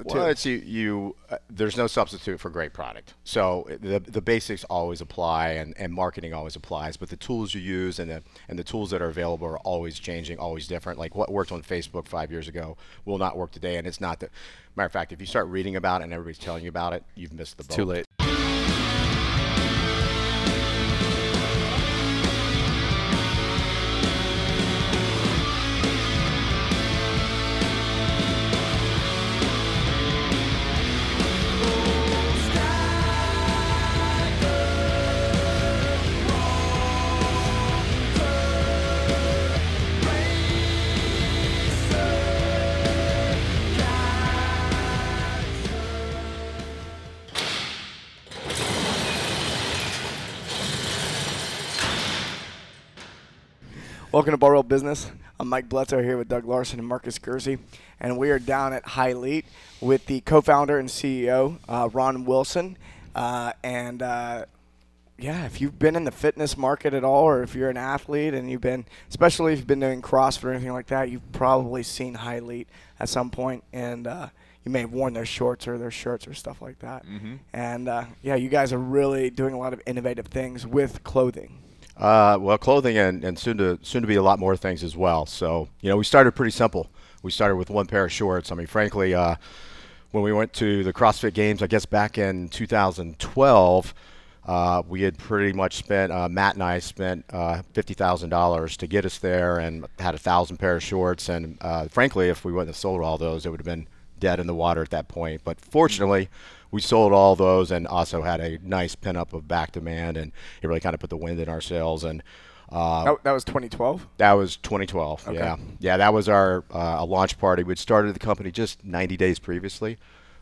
Well, it's there's no substitute for great product. So the basics always apply, and marketing always applies. But the tools you use and the tools that are available are always changing, always different. Like what worked on Facebook 5 years ago will not work today, and it's not that. Matter of fact, if you start reading about it and everybody's telling you about it, you've missed the boat. Too late. Welcome to Barbell Business. I'm Mike Bledsoe here with Doug Larson and Marcus Gersey, and we are down at High Elite with the co-founder and CEO, Ron Wilson. Yeah, if you've been in the fitness market at all, or if you're an athlete and especially if you've been doing CrossFit or anything like that, you've probably seen High Elite at some point, and you may have worn their shorts or their shirts or stuff like that. Mm-hmm. And yeah, you guys are really doing a lot of innovative things with clothing. Well, clothing and soon to be a lot more things as well. So, we started pretty simple. We started with one pair of shorts. I mean, frankly, when we went to the CrossFit Games, I guess back in 2012, we had pretty much spent, Matt and I spent $50,000 to get us there and had 1,000 pair of shorts. And frankly, if we wouldn't have sold all those, it would have been dead in the water at that point. But fortunately, we sold all those and also had a nice pinup of back demand, and it really kind of put the wind in our sails. And that was 2012? That was 2012, okay. Yeah, that was our launch party. We'd started the company just 90 days previously.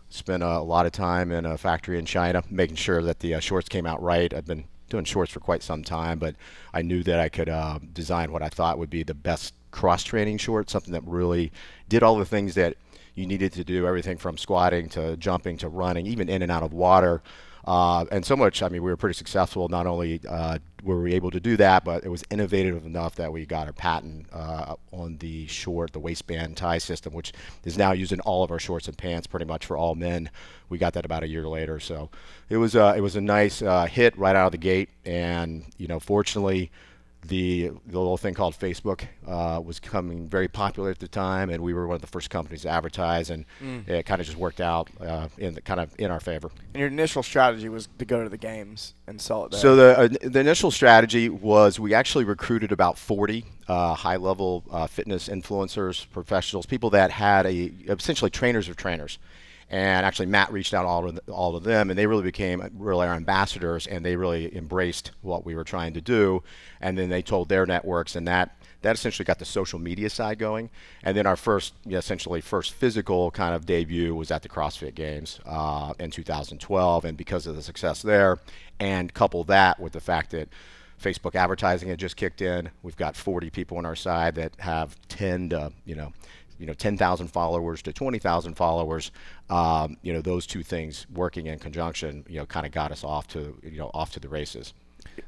Spent a lot of time in a factory in China making sure that the shorts came out right. I've been doing shorts for quite some time, but I knew that I could design what I thought would be the best cross-training short, something that really did all the things that you needed to do, everything from squatting to jumping to running, even in and out of water. And so much, I mean, we were pretty successful. Not only were we able to do that, but it was innovative enough that we got a patent on the short, the waistband tie system, which is now used in all of our shorts and pants pretty much for all men. We got that about a year later. So it was a nice hit right out of the gate. And, fortunately, the little thing called Facebook was becoming very popular at the time, and we were one of the first companies to advertise, and it kind of just worked out in our favor. And your initial strategy was to go to the games and sell it there. So the initial strategy was we actually recruited about 40 high-level fitness influencers, professionals, people that had essentially trainers of trainers. And actually, Matt reached out all of them, and they really became our ambassadors, and they really embraced what we were trying to do. And then they told their networks, and that essentially got the social media side going. And then our first physical kind of debut was at the CrossFit Games in 2012. And because of the success there, and couple that with the fact that Facebook advertising had just kicked in, we've got 40 people on our side that have 10,000 followers to 20,000 followers. Those two things working in conjunction, kind of got us off to the races.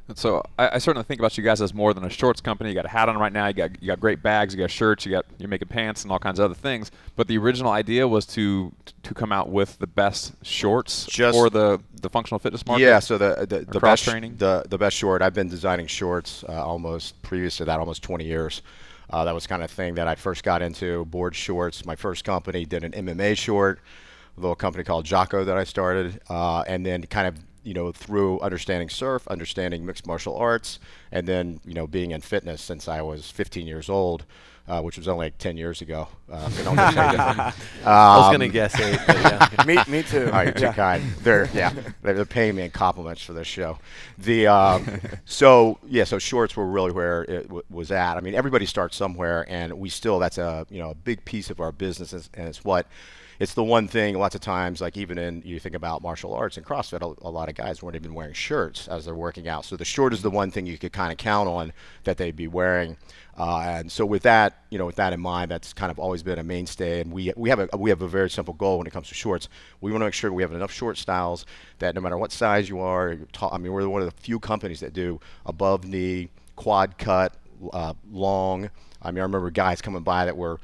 And so I certainly think about you guys as more than a shorts company. You got a hat on right now. You got great bags. You got shirts. You're making pants and all kinds of other things. But the original idea was to come out with the best shorts for the functional fitness market. Yeah. So the best training. The best short. I've been designing shorts previous to that, almost 20 years. That was kind of thing that I first got into, board shorts. My first company did an MMA short, a little company called Jocko that I started, and then kind of, through understanding surf, understanding mixed martial arts, and then, being in fitness since I was 15 years old, which was only like 10 years ago. I was going to guess 8, but yeah. Me too. Oh, you're too kind. They're paying me in compliments for this show. So shorts were really where it was at. I mean, everybody starts somewhere, and that's a big piece of our business, and it's the one thing lots of times, like even you think about martial arts and CrossFit, a lot of guys weren't even wearing shirts as they're working out. So the short is the one thing you could kind of count on that they'd be wearing. And so with that in mind, that's kind of always been a mainstay. And we have a very simple goal when it comes to shorts. We want to make sure we have enough short styles that no matter what size you are, we're one of the few companies that do above knee, quad cut, long. I remember guys coming by that were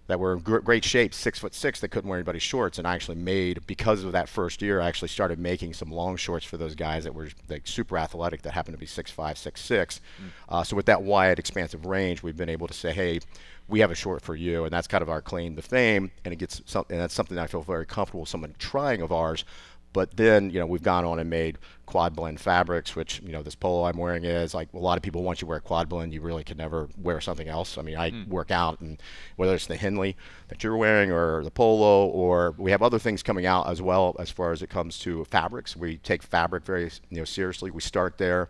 that were in great shape, 6'6", that couldn't wear anybody's shorts, and I actually made, because of that first year, I actually started making some long shorts for those guys that were like super athletic that happened to be 6'5", 6'6". So with that wide, expansive range, we've been able to say, hey, we have a short for you, and that's kind of our claim to fame, and that's something that I feel very comfortable with someone trying of ours. But then, we've gone on and made quad blend fabrics, which, this polo I'm wearing is like a lot of people, once you wear quad blend, you really can never wear something else. I mean, I work out, and whether it's the Henley that you're wearing or the polo, or we have other things coming out as well as far as it comes to fabrics. We take fabric very seriously. We start there.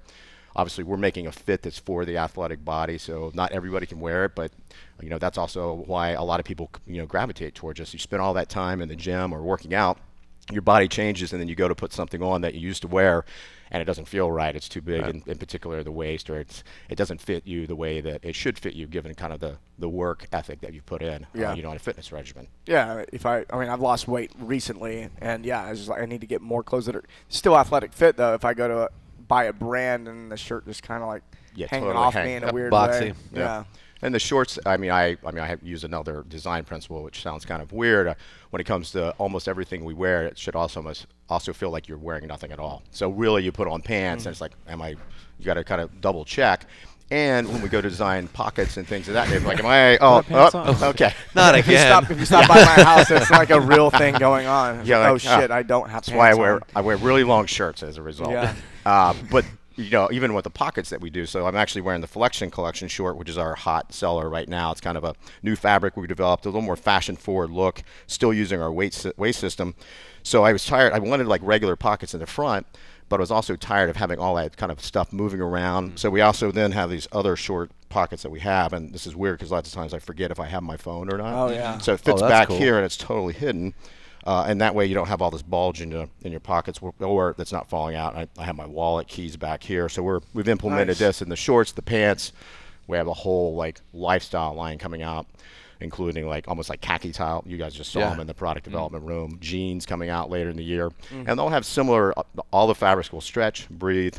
Obviously, we're making a fit that's for the athletic body, so not everybody can wear it, but that's also why a lot of people gravitate towards us. You spend all that time in the gym or working out, your body changes, and then you go to put something on that you used to wear, and it doesn't feel right. It's too big, in particular the waist, or it doesn't fit you the way that it should fit you, given kind of the work ethic that you put in, on a fitness regimen. Yeah, I mean, I've lost weight recently, and I was just like, I need to get more clothes that are still athletic fit, though. If I go to buy a brand and the shirt just kind of like hanging off me in a weird way. Yeah. And the shorts, I have used another design principle, which sounds kind of weird. When it comes to almost everything we wear, it should also feel like you're wearing nothing at all. So really, you put on pants, and it's like, you got to kind of double check. And when we go to design pockets and things of that nature, like, okay. Not again. If you stop by my house, it's like a real thing going on. Yeah, like, shit, I don't have pants. That's why I wear really long shirts as a result. Yeah. But even with the pockets that we do, so I'm actually wearing the Flexion Collection short, which is our hot seller right now. It's kind of a new fabric we developed, a little more fashion-forward look, still using our waist system. So I was tired. I wanted like regular pockets in the front, but I was also tired of having all that kind of stuff moving around. So we also then have these other short pockets that we have, and this is weird because lots of times I forget if I have my phone or not. Oh, yeah. So it fits back here, and it's totally hidden. And that way you don't have all this bulge in your pockets, or that's not falling out. I have my wallet, keys back here. So we've implemented this in the shorts, the pants. We have a whole like lifestyle line coming out, including like almost like khaki tile. You guys just saw them in the product development room. Jeans coming out later in the year, and they'll have similar. All the fabrics will stretch, breathe.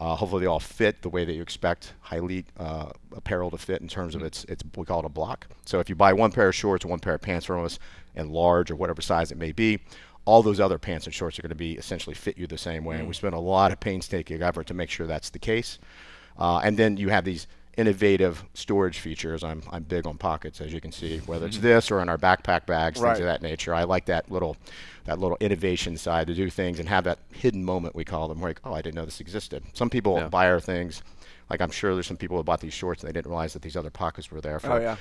Hopefully they all fit the way that you expect highly apparel to fit in terms of its we call it a block. So if you buy one pair of shorts or one pair of pants from us in large or whatever size it may be, all those other pants and shorts are going to be essentially fit you the same way. And we spend a lot of painstaking effort to make sure that's the case. And then you have these innovative storage features. I'm big on pockets, as you can see, whether it's this or in our backpack bags, things of that nature. I like that little innovation side to do things and have that hidden moment, we call them, where like, oh, I didn't know this existed. Some people buy our things. Like, I'm sure there's some people who bought these shorts and they didn't realize that these other pockets were there for, a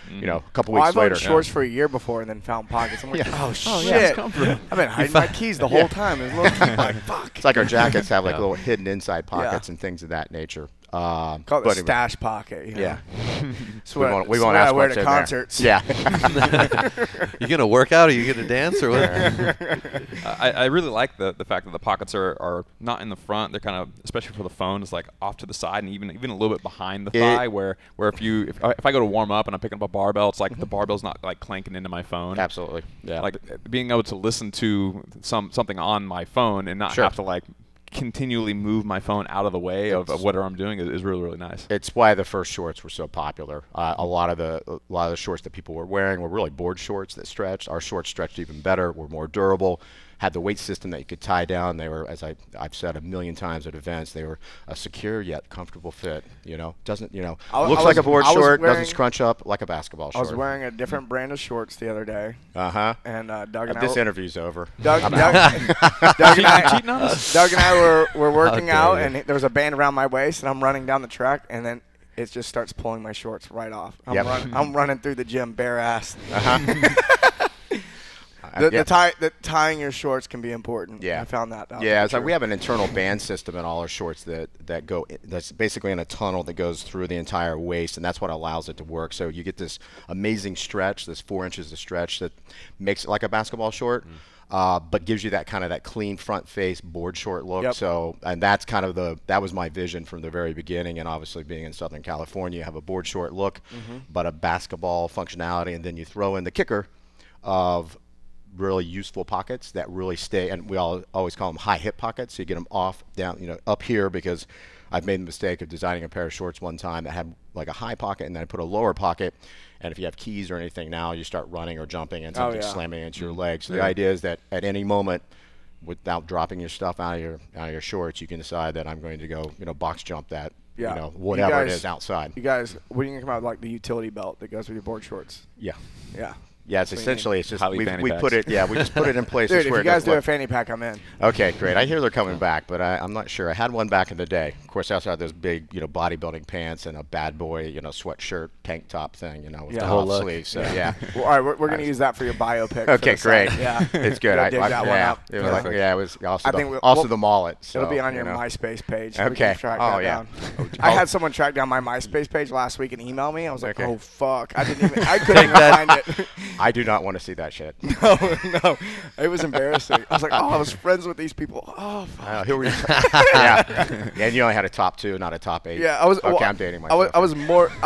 couple weeks later. I've owned shorts for a year before and then found pockets. I'm like, shit. I've been hiding my keys the whole time. Like, fuck. It's like our jackets have like little hidden inside pockets and things of that nature. Call it the stash pocket. Yeah. So we won't ask I wear what's to in concerts. There. Yeah. You gonna work out? Or you gonna dance or what? I really like the fact that the pockets are not in the front. They're kind of, especially for the phone, it's like off to the side and even a little bit behind the thigh. Where if I go to warm up and I'm picking up a barbell, it's like the barbell's not like clanking into my phone. Absolutely. Yeah. Like being able to listen to something on my phone and not have to like continually move my phone out of the way of whatever I'm doing is really, really nice. It's why the first shorts were so popular. A lot of the shorts that people were wearing were really board shorts that stretched. Our shorts stretched even better, were more durable, had the weight system that you could tie down. They were, as I've said a million times at events, they were a secure yet comfortable fit. Doesn't looks like a board short, doesn't scrunch up like a basketball short. I was wearing a different brand of shorts the other day. And Doug and this interview's over. Doug and I were working out, and there was a band around my waist, and I'm running down the track, and then it just starts pulling my shorts right off. I'm running through the gym bare ass. The tying your shorts can be important. Yeah, I found that out. Yeah, it's like we have an internal band system in all our shorts that's basically in a tunnel that goes through the entire waist, and that's what allows it to work. So you get this amazing stretch, this 4 inches of stretch that makes it like a basketball short, but gives you that kind of that clean front face board short look. So, and that's kind of that was my vision from the very beginning. And obviously, being in Southern California, you have a board short look, but a basketball functionality, and then you throw in the kicker of really useful pockets that really stay, and we always call them high hip pockets. So you get them off, down, up here, because I've made the mistake of designing a pair of shorts one time that had like a high pocket, and then I put a lower pocket. And if you have keys or anything now, you start running or jumping and something slamming into your legs. So the idea is that at any moment, without dropping your stuff out of your shorts, you can decide that I'm going to go, box jump that, whatever it is outside. You guys, when you come out like the utility belt that goes with your board shorts? Yeah. Yeah. Yeah, it's essentially it's just we packs. put it. Yeah, we just put it in place. Dude, if where you guys do a fanny pack, I'm in. Okay, great. I hear they're coming back, but I'm not sure. I had one back in the day. Of course, I also had those big, bodybuilding pants and a bad boy, sweatshirt, tank top thing, with the whole sleeve. So yeah. Well, all right, we're gonna use that for your biopic. Okay, great. Yeah, it's good. Dig that one up. It was also the mullet. So, it'll be on your MySpace page. So okay. Oh yeah. I had someone track down my MySpace page last week and email me. I was like, oh fuck, I couldn't even find it. I do not want to see that shit. No, it was embarrassing. I was like, I was friends with these people. Oh, fuck. Who were you? Yeah, and you only had a top 2, not a top 8. Yeah, I was. Okay, I'm dating myself. I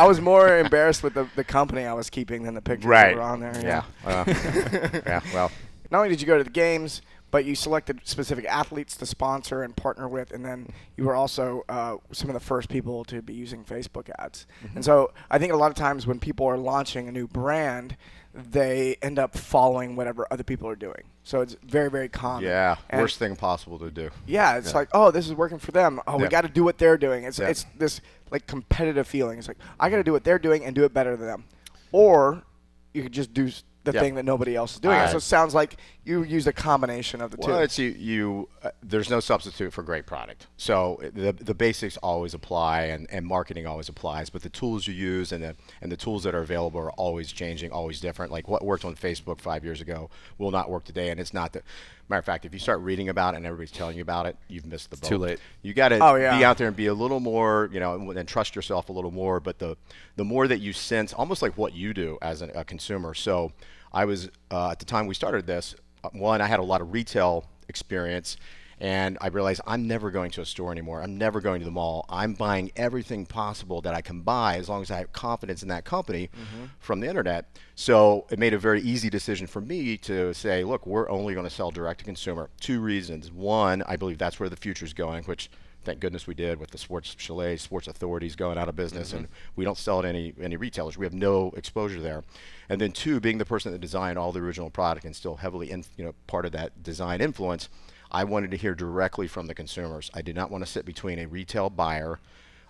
was more embarrassed with the company I was keeping than the pictures that were on there. Yeah. Yeah. Well, not only did you go to the games, but you selected specific athletes to sponsor and partner with, and then you were also some of the first people to be using Facebook ads. And so I think a lot of times when people are launching a new brand, they end up following whatever other people are doing. So it's very, very common. Yeah, worst thing possible to do. Yeah, it's like, oh, this is working for them. Oh, we got to do what they're doing. It's this like competitive feeling. It's like, I got to do what they're doing and do it better than them. Or you could just do the thing that nobody else is doing. So it sounds like you use a combination of the two. Well, it's there's no substitute for great product. So the basics always apply, and marketing always applies. But the tools you use and the tools that are available are always changing, always different. Like what worked on Facebook 5 years ago will not work today, and it's not that. Matter of fact, if you start reading about it and everybody's telling you about it, you've missed the boat. Too late. You got to be out there and be a little more, and trust yourself a little more. But the more that you sense, almost like what you do as a consumer. So I was at the time we started this. One, I had a lot of retail experience, and I realized I'm never going to a store anymore. I'm never going to the mall. I'm buying everything possible that I can buy as long as I have confidence in that company from the internet. So it made a very easy decision for me to say, look, we're only going to sell direct to consumer. 2 reasons. One, I believe that's where the future is going, which thank goodness we did with the sports chalets, sports authorities going out of business, and we don't sell to any retailers. We have no exposure there. And then 2, being the person that designed all the original product and still heavily part of that design influence, I wanted to hear directly from the consumers. I did not want to sit between a retail buyer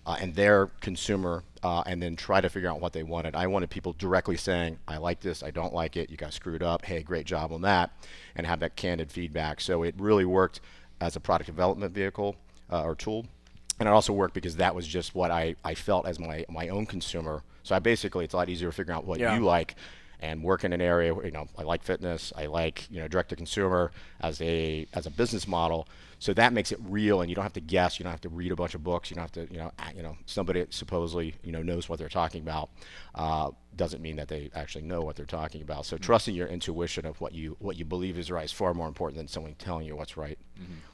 and their consumer and then try to figure out what they wanted. I wanted people directly saying, I like this, I don't like it, you guys screwed up, hey, great job on that, and have that candid feedback. So it really worked as a product development vehicle or tool. And it also worked because that was just what I felt as my own consumer. So it's a lot easier to figure out what you like and work in an area where, I like fitness, I like, direct to consumer as a business model. So that makes it real, and you don't have to guess, you don't have to read a bunch of books, you don't have to, somebody supposedly, knows what they're talking about. Doesn't mean that they actually know what they're talking about. So trusting your intuition of what you believe is right is far more important than someone telling you what's right.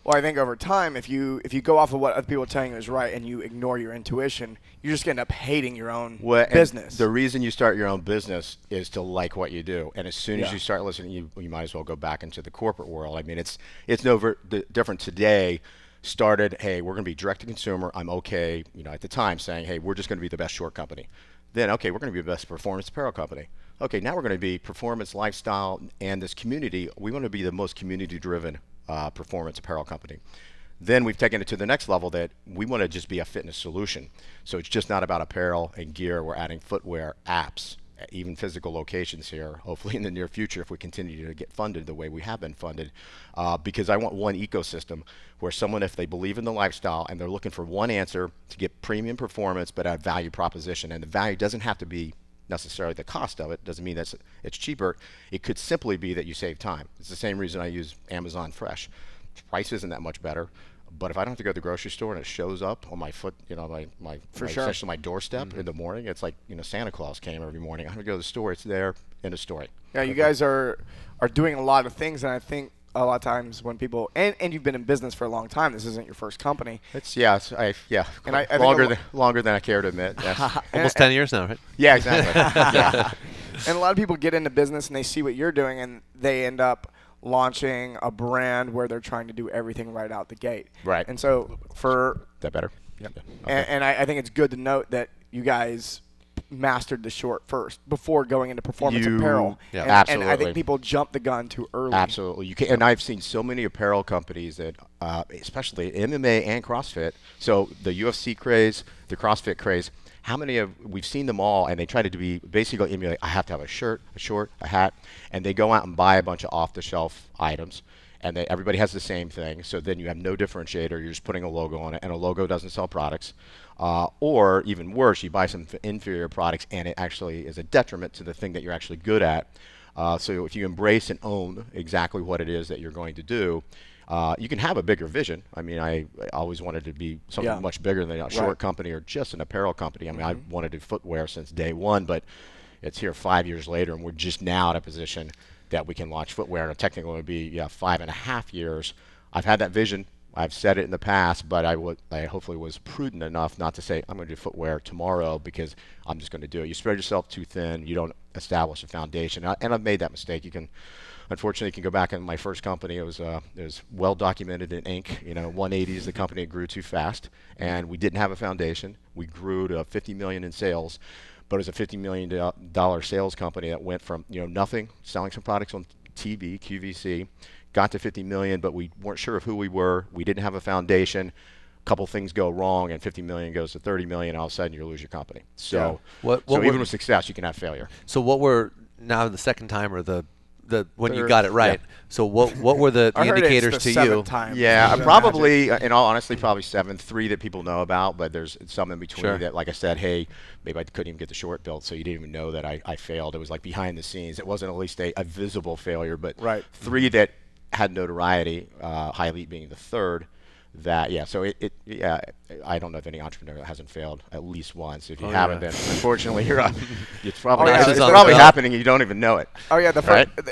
Well, I think over time, if you go off of what other people are telling you is right and you ignore your intuition, you're just going to end up hating your own business. The reason you start your own business is to like what you do, and as soon as you start listening, you might as well go back into the corporate world. I mean, it's no different today. Started, hey, we're going to be direct to consumer. I'm okay, at the time saying, hey, we're just going to be the best short company. Then, okay, we're going to be the best performance apparel company. Okay, now we're going to be performance, lifestyle, and this community. We want to be the most community-driven performance apparel company. Then we've taken it to the next level that we want to just be a fitness solution. So it's just not about apparel and gear. We're adding footwear, apps, even physical locations here, hopefully in the near future if we continue to get funded the way we have been funded, because I want one ecosystem where someone, if they believe in the lifestyle and they're looking for one answer to get premium performance but at value proposition, and the value doesn't have to be necessarily the cost of it, doesn't mean that it's cheaper. It could simply be that you save time. It's the same reason I use Amazon Fresh. Price isn't that much better, but if I don't have to go to the grocery store and it shows up on my foot, essentially my doorstep in the morning, it's like, Santa Claus came every morning. I have to go to the store, it's there in a story. Yeah, you guys are doing a lot of things, and I think a lot of times when people and you've been in business for a long time. This isn't your first company. I longer than I care to admit. Yes. Almost 10 years now, right? Yeah, exactly. Yeah. And a lot of people get into business and they see what you're doing, and they end up launching a brand where they're trying to do everything right out the gate. Right. And so Is that better? Yeah. Okay. And I think it's good to note that you guys mastered the short first before going into performance apparel. Yeah, and, absolutely. And I think people jump the gun too early. Absolutely. You can, and I've seen so many apparel companies that, especially MMA and CrossFit, so the UFC craze, the CrossFit craze, how many of, we've seen them all, and they try to be basically emulate, I have to have a shirt, a short, a hat, and they go out and buy a bunch of off-the-shelf items, and everybody has the same thing, so then you have no differentiator, you're just putting a logo on it, and a logo doesn't sell products. Or even worse, you buy some inferior products, and it actually is a detriment to the thing that you're actually good at. So if you embrace and own exactly what it is that you're going to do, you can have a bigger vision. I mean, I always wanted to be something much bigger than a short company or just an apparel company. I mean, I wanted to do footwear since day one, but it's here 5 years later, and we're just now at a position that we can launch footwear. And technically it would be 5.5 years. I've had that vision. I've said it in the past, but I hopefully was prudent enough not to say I'm going to do footwear tomorrow because I'm just going to do it. You spread yourself too thin. You don't establish a foundation. And I've made that mistake. You can, unfortunately, you can go back in my first company. It was well documented in ink. 180s. The company grew too fast, and we didn't have a foundation. We grew to $50 million in sales, but it was a $50 million sales company that went from nothing, selling some products on TV, QVC. Got to 50 million, but we weren't sure of who we were. We didn't have a foundation. A couple things go wrong, and 50 million goes to 30 million. All of a sudden, you lose your company. So, even with success, you can have failure. So, what were now the second time or the when you got it right? Yeah. So, what were the indicators to you? Yeah, probably, in all honesty, probably 7. 3 that people know about, but there's some in between that, like I said, hey, maybe I couldn't even get the short built, so you didn't even know that I failed. It was like behind the scenes. It wasn't at least a visible failure, but 3 that had notoriety, High Elite being the third. So I don't know if any entrepreneur that hasn't failed at least once. If you haven't, then unfortunately it's probably happening and you don't even know it. Oh yeah,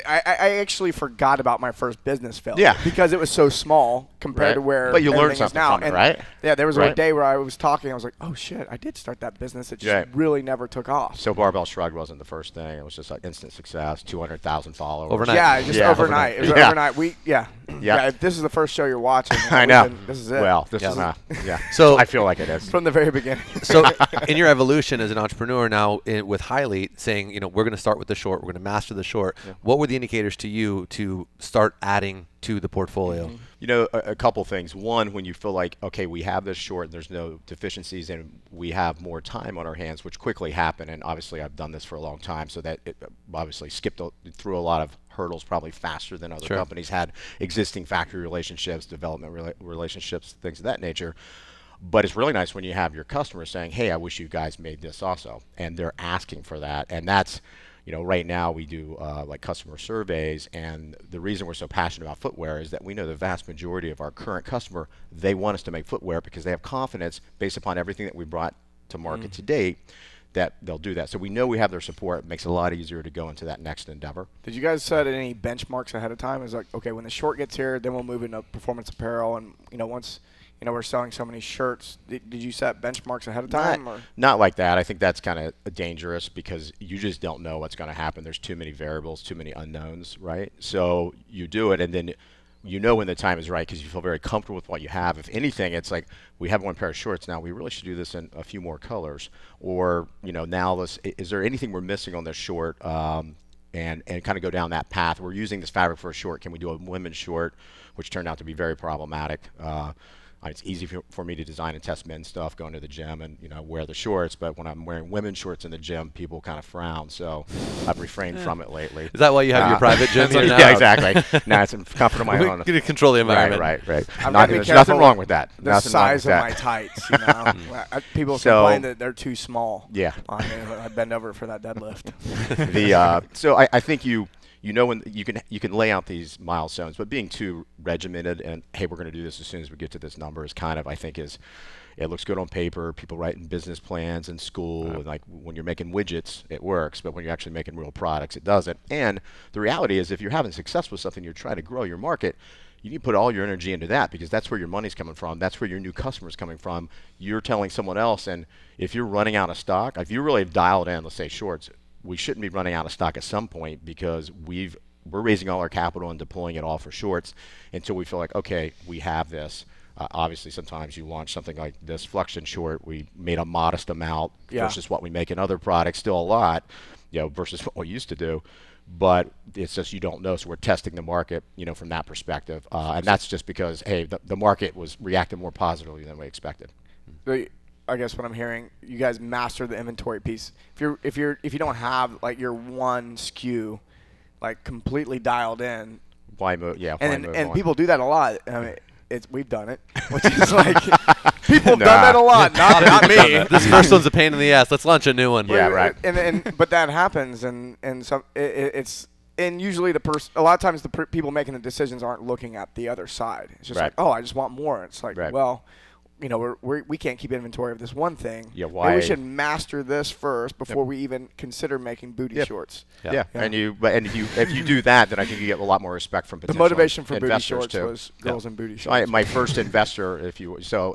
I actually forgot about my first business failure. Yeah, because it was so small compared to where. But you learned something now. From it, right? Yeah, there was a day where I was talking. I was like, oh shit, I did start that business. It just really never took off. So Barbell Shrugged wasn't the first thing. It was just like instant success, 200,000 followers overnight. Yeah, just overnight. It was overnight. If this is the first show you're watching, I know. This is it. Well, this is So I feel like it is from the very beginning. So in your evolution as an entrepreneur now with High Elite, saying we're going to start with the short, we're going to master the short. What were the indicators to you to start adding to the portfolio? A couple things. One, when you feel like, okay, we have this short, there's no deficiencies, and we have more time on our hands, which quickly happen. And obviously, I've done this for a long time, so that it obviously skipped through a lot of hurdles probably faster than other companies had existing factory relationships, development relationships, things of that nature. But it's really nice when you have your customers saying, hey, I wish you guys made this also. And they're asking for that. And that's, right now we do like customer surveys. And the reason we're so passionate about footwear is that we know the vast majority of our current customer, they want us to make footwear because they have confidence based upon everything that we brought to market to date that they'll do that. So we know we have their support. It makes it a lot easier to go into that next endeavor. Did you guys set any benchmarks ahead of time? It's like, okay, when the short gets here, then we'll move into performance apparel. And, once we're selling so many shirts, did you set benchmarks ahead of time? Not like that. I think that's kind of dangerous because you just don't know what's going to happen. There's too many variables, too many unknowns, right? So you do it, and then when the time is right because you feel very comfortable with what you have. If anything, it's like we have one pair of shorts now. We really should do this in a few more colors. Or, now is there anything we're missing on this short? And kind of go down that path. We're using this fabric for a short. Can we do a women's short, which turned out to be very problematic? It's easy for me to design and test men's stuff, going to the gym and wear the shorts. But when I'm wearing women's shorts in the gym, people kind of frown. So I've refrained from it lately. Is that why you have your private gym here now? Yeah, exactly. No, it's in comfort of my own. You control the environment. Right. There's nothing wrong with that. The size of my tights. People complain that they're too small. Yeah. I bend over for that deadlift. So I think when you can lay out these milestones, but being too regimented and hey, we're going to do this as soon as we get to this number is kind of, I think, it looks good on paper. People writing business plans in school, and like when you're making widgets, it works, but when you're actually making real products, it doesn't. And the reality is, if you're having success with something, you're trying to grow your market, you need to put all your energy into that because that's where your money's coming from. That's where your new customers coming from. You're telling someone else, and if you're running out of stock, if you really have dialed in, let's say shorts, we shouldn't be running out of stock at some point because we're raising all our capital and deploying it all for shorts until we feel like, okay, we have this. Obviously, sometimes you launch something like this flexion short. We made a modest amount versus what we make in other products, still a lot, versus what we used to do. But it's just you don't know, so we're testing the market, from that perspective, and that's just because the market was reacting more positively than we expected. I guess what I'm hearing, you guys master the inventory piece. If you don't have like your one SKU like completely dialed in, why move? Yeah, and people do that a lot. I mean, we've done it, which is like people have done that a lot. Not me. This first one's a pain in the ass. Let's launch a new one. Yeah, right. But that happens, and some it's. And usually a lot of times the people making the decisions aren't looking at the other side. It's just like, oh, I just want more. It's like, well, we can't keep inventory of this one thing. Yeah, why? Maybe we should master this first before we even consider making booty shorts. Yeah. And if you do that, then I think you get a lot more respect from potential The motivation for booty shorts too. was girls in booty shorts. My first investor,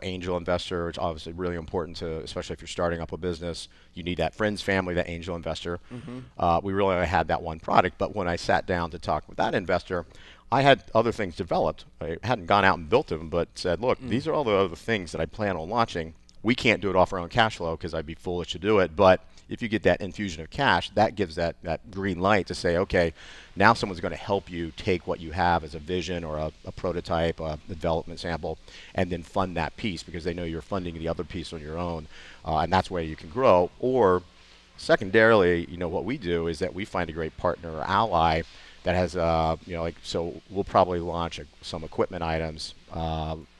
angel investor, which is obviously really important to, especially if you're starting up a business, you need that friends, family, that angel investor. We really only had that one product, but when I sat down to talk with that investor, I had other things developed. I hadn't gone out and built them, but said, look, these are all the other things that I plan on launching. We can't do it off our own cash flow because I'd be foolish to do it. But if you get that infusion of cash, that gives that green light to say, okay, now someone's going to help you take what you have as a vision or a prototype, a development sample, and then fund that piece because they know you're funding the other piece on your own. And that's where you can grow. Or secondarily, what we do is that we find a great partner or ally that has, so we'll probably launch some equipment items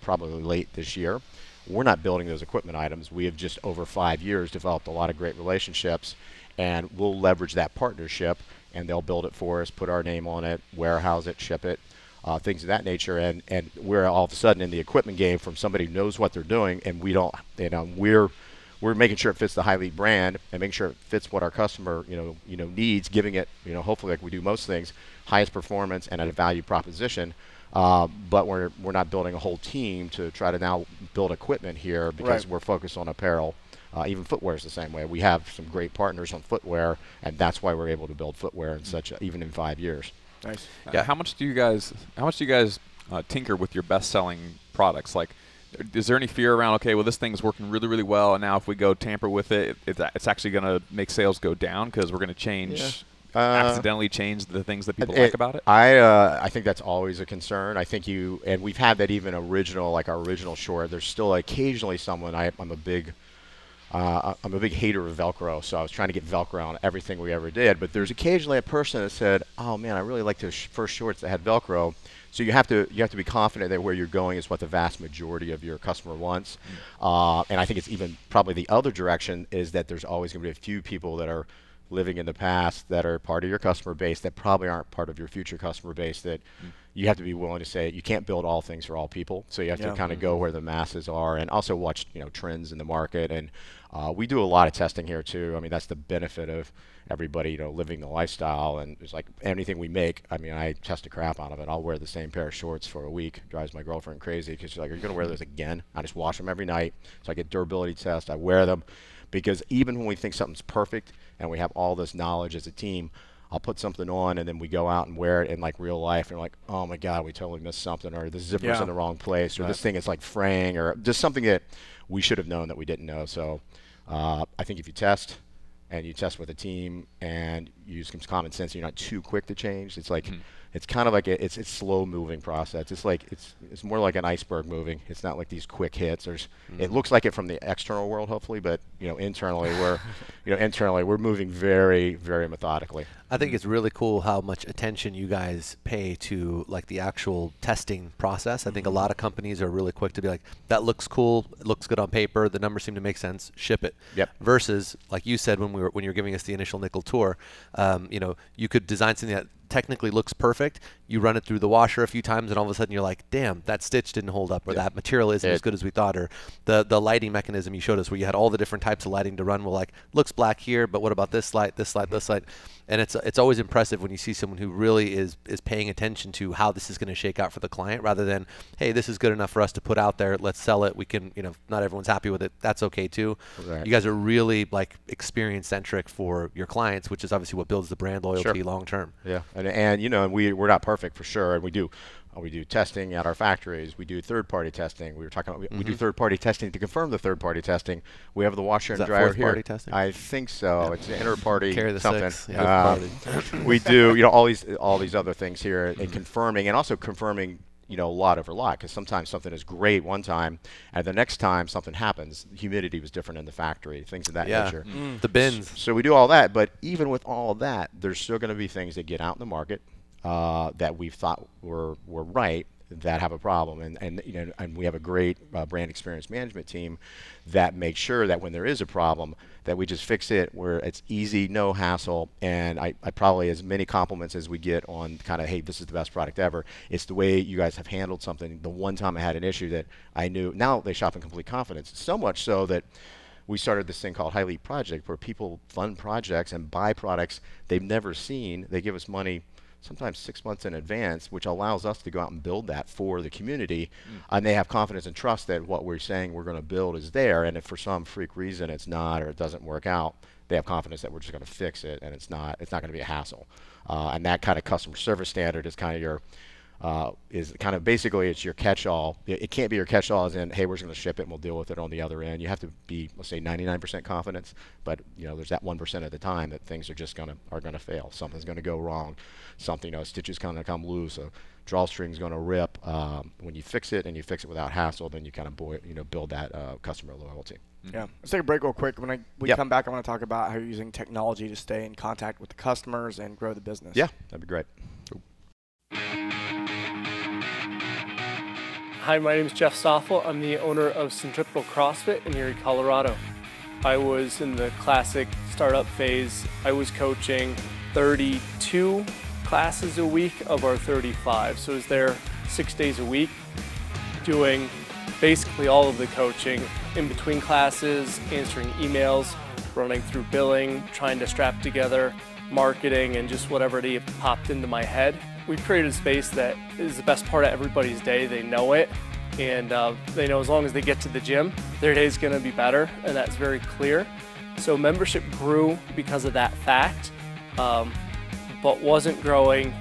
probably late this year. We're not building those equipment items. We have just over 5 years developed a lot of great relationships, and we'll leverage that partnership, and they'll build it for us, put our name on it, warehouse it, ship it, things of that nature. And we're all of a sudden in the equipment game from somebody who knows what they're doing, and we don't, we're making sure it fits the High Elite brand and making sure it fits what our customer, needs, giving it, hopefully like we do most things, highest performance and at a value proposition. But we're not building a whole team to try to now build equipment here because we're focused on apparel. Even footwear is the same way. We have some great partners on footwear, and that's why we're able to build footwear in even in 5 years. Nice. Yeah. How much do you guys tinker with your best-selling products? Like, is there any fear around, okay, well, this thing's working really, really well, and now if we go tamper with it, it's actually going to make sales go down because we're going to change, accidentally change the things that people like about it? I think that's always a concern. I think and we've had that even our original short. There's still occasionally someone, I'm a big hater of Velcro, so I was trying to get Velcro on everything we ever did, but there's occasionally a person that said, oh man, I really like those first shorts that had Velcro. So you have to be confident that where you're going is what the vast majority of your customer wants. And I think it's even probably the other direction is that there's always going to be a few people that are living in the past that are part of your customer base that probably aren't part of your future customer base that you have to be willing to say you can't build all things for all people. So you have to kind of go where the masses are and also watch trends in the market. And we do a lot of testing here too. I mean, that's the benefit of everybody living the lifestyle. And it's like anything we make, I mean, I test the crap out of it. I'll wear the same pair of shorts for a week. Drives my girlfriend crazy because she's like, are you going to wear those again? I just wash them every night. So I get durability tests. I wear them because even when we think something's perfect and we have all this knowledge as a team, I'll put something on and then we go out and wear it in like real life and we're like, oh my God, we totally missed something, or the zipper's in the wrong place, or this thing is like fraying, or just something that we should have known that we didn't know. So I think if you test and you test with a team and you use some common sense, you're not too quick to change. It's like it's kind of like it's slow moving process. It's like it's more like an iceberg moving. It's not like these quick hits. It looks like it from the external world, hopefully, but internally we're moving very, very methodically. I think it's really cool how much attention you guys pay to like the actual testing process. I think a lot of companies are really quick to be like, that looks cool, it looks good on paper, the numbers seem to make sense, ship it. Yep. Versus, like you said when you were giving us the initial nickel tour, you could design something that technically looks perfect. You run it through the washer a few times, and all of a sudden you're like, damn, that stitch didn't hold up, or that material isn't as good as we thought, or the lighting mechanism you showed us where you had all the different types of lighting to run. Well, like, looks black here, but what about this light, this light, this light? And it's always impressive when you see someone who really is paying attention to how this is going to shake out for the client, rather than, hey, this is good enough for us to put out there, let's sell it. We can, not everyone's happy with it. That's okay too. Right. You guys are really like experience centric for your clients, which is obviously what builds the brand loyalty long term. Yeah, and we're not perfect for sure, and we do We do testing at our factories. We do third-party testing. We were talking about we do third-party testing to confirm the third-party testing. We have the washer and dryer here. Fourth-party testing? I think so. It's inter-party Carry the something. six. Yeah, We do, all these other things here, and confirming, and also confirming, lot over lot, because sometimes something is great one time, and the next time something happens, humidity was different in the factory, things of that nature. The bins. So we do all that, but even with all of that, there's still going to be things that get out in the market that we've thought were right that have a problem, and we have a great brand experience management team that makes sure that when there is a problem, that we just fix it where it's easy, no hassle. And I probably, as many compliments as we get on kind of, hey, this is the best product ever, it's the way you guys have handled something. The one time I had an issue that I knew, now they shop in complete confidence, so much so that we started this thing called High Leap Project, where people fund projects and buy products they've never seen. They give us money sometimes 6 months in advance, which allows us to go out and build that for the community. And they have confidence and trust that what we're saying we're going to build is there. And if for some freak reason it's not, or it doesn't work out, they have confidence that we're just going to fix it, and it's not going to be a hassle. And that kind of customer service standard is kind of your basically it's your catch-all. It can't be your catch-all as in, hey, we're just going to ship it and we'll deal with it on the other end. You have to be, let's say, 99% confidence, but there's that 1% of the time that things are just going to fail. Something's going to go wrong. Something, a stitch is going to come loose. A drawstring's going to rip. When you fix it, and you fix it without hassle, then you kind of build that customer loyalty. Yeah. Let's take a break real quick. When we come back, I want to talk about how you're using technology to stay in contact with the customers and grow the business. Yeah, that'd be great. Hi, my name is Jeff Safa. I'm the owner of Centripetal CrossFit in Erie, Colorado. I was in the classic startup phase. I was coaching 32 classes a week of our 35. So I was there 6 days a week doing basically all of the coaching in between classes, answering emails, running through billing, trying to strap together marketing, and just whatever popped into my head. We've created a space that is the best part of everybody's day. They know it, and they know as long as they get to the gym, their day is going to be better, and that's very clear. So membership grew because of that fact, but wasn't growing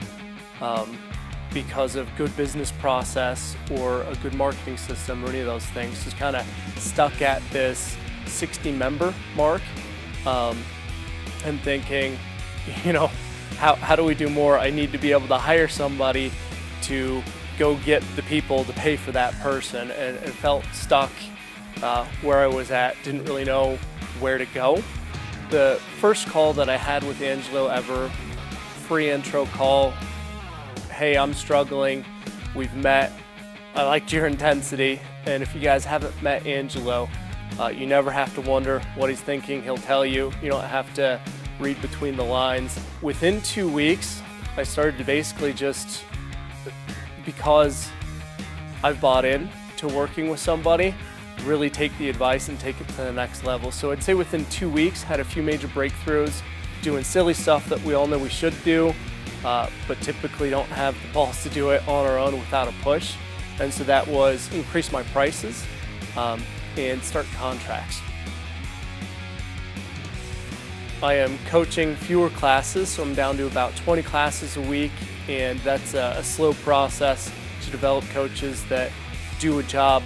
because of good business process or a good marketing system or any of those things. Just kind of stuck at this 60 member mark and thinking, how do we do more? I need to be able to hire somebody to go get the people to pay for that person, and felt stuck where I was at, didn't really know where to go. The first call that I had with Angelo ever, free intro call, hey, I'm struggling, we've met, I liked your intensity, and if you guys haven't met Angelo, you never have to wonder what he's thinking, he'll tell you, you don't have to read between the lines. Within 2 weeks, I started to basically just, because I've bought in to working with somebody, really take the advice and take it to the next level. So I'd say within 2 weeks, had a few major breakthroughs, doing silly stuff that we all know we should do, but typically don't have the balls to do it on our own without a push. And so that was increase my prices and start contracts. I am coaching fewer classes, so I'm down to about 20 classes a week, and that's a slow process to develop coaches that do a job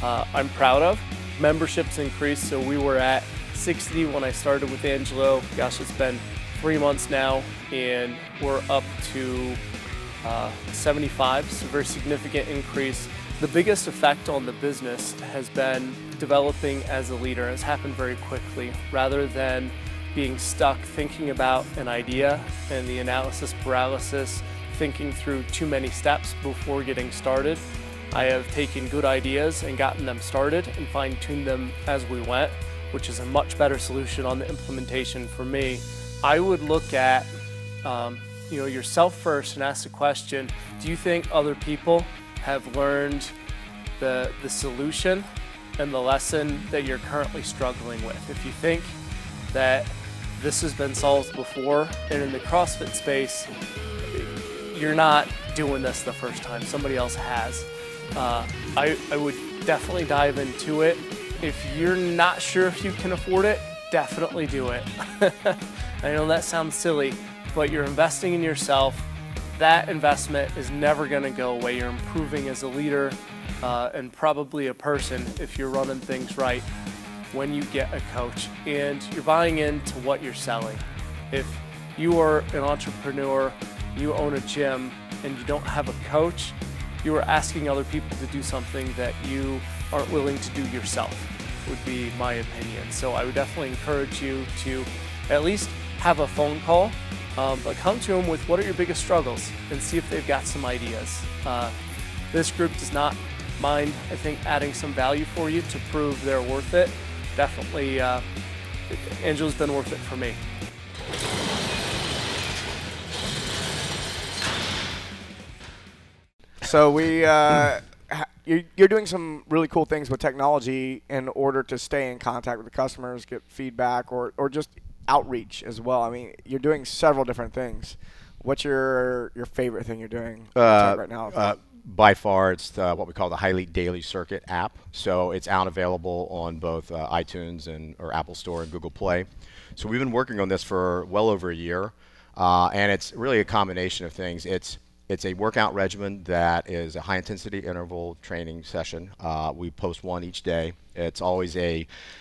I'm proud of. Memberships increased, so we were at 60 when I started with Angelo. Gosh, it's been 3 months now, and we're up to 75, so a very significant increase. The biggest effect on the business has been developing as a leader. It's happened very quickly, rather than being stuck thinking about an idea and the analysis paralysis, thinking through too many steps before getting started. I have taken good ideas and gotten them started and fine-tuned them as we went, which is a much better solution on the implementation for me. I would look at yourself first and ask the question, do you think other people have learned the solution and the lesson that you're currently struggling with? If you think that this has been solved before, and in the CrossFit space, you're not doing this the first time, somebody else has. I would definitely dive into it. If you're not sure if you can afford it, definitely do it. I know that sounds silly, but you're investing in yourself. that investment is never going to go away. You're improving as a leader and probably a person if you're running things right when you get a coach, and you're buying into what you're selling. If you are an entrepreneur, you own a gym, and you don't have a coach, you are asking other people to do something that you aren't willing to do yourself, would be my opinion. So I would definitely encourage you to at least have a phone call, but come to them with what are your biggest struggles and see if they've got some ideas. This group does not mind, I think, adding some value for you to prove they're worth it. Definitely, Angela's been worth it for me. So you're doing some really cool things with technology in order to stay in contact with the customers, get feedback, or just outreach as well. I mean, you're doing several different things. What's your favorite thing you're doing right now? By far, it's what we call the Highly Daily Circuit app. So it's out available on both iTunes or Apple Store and Google Play. So we've been working on this for well over a year, and it's really a combination of things. It's a workout regimen that is a high-intensity interval training session. We post one each day. It's always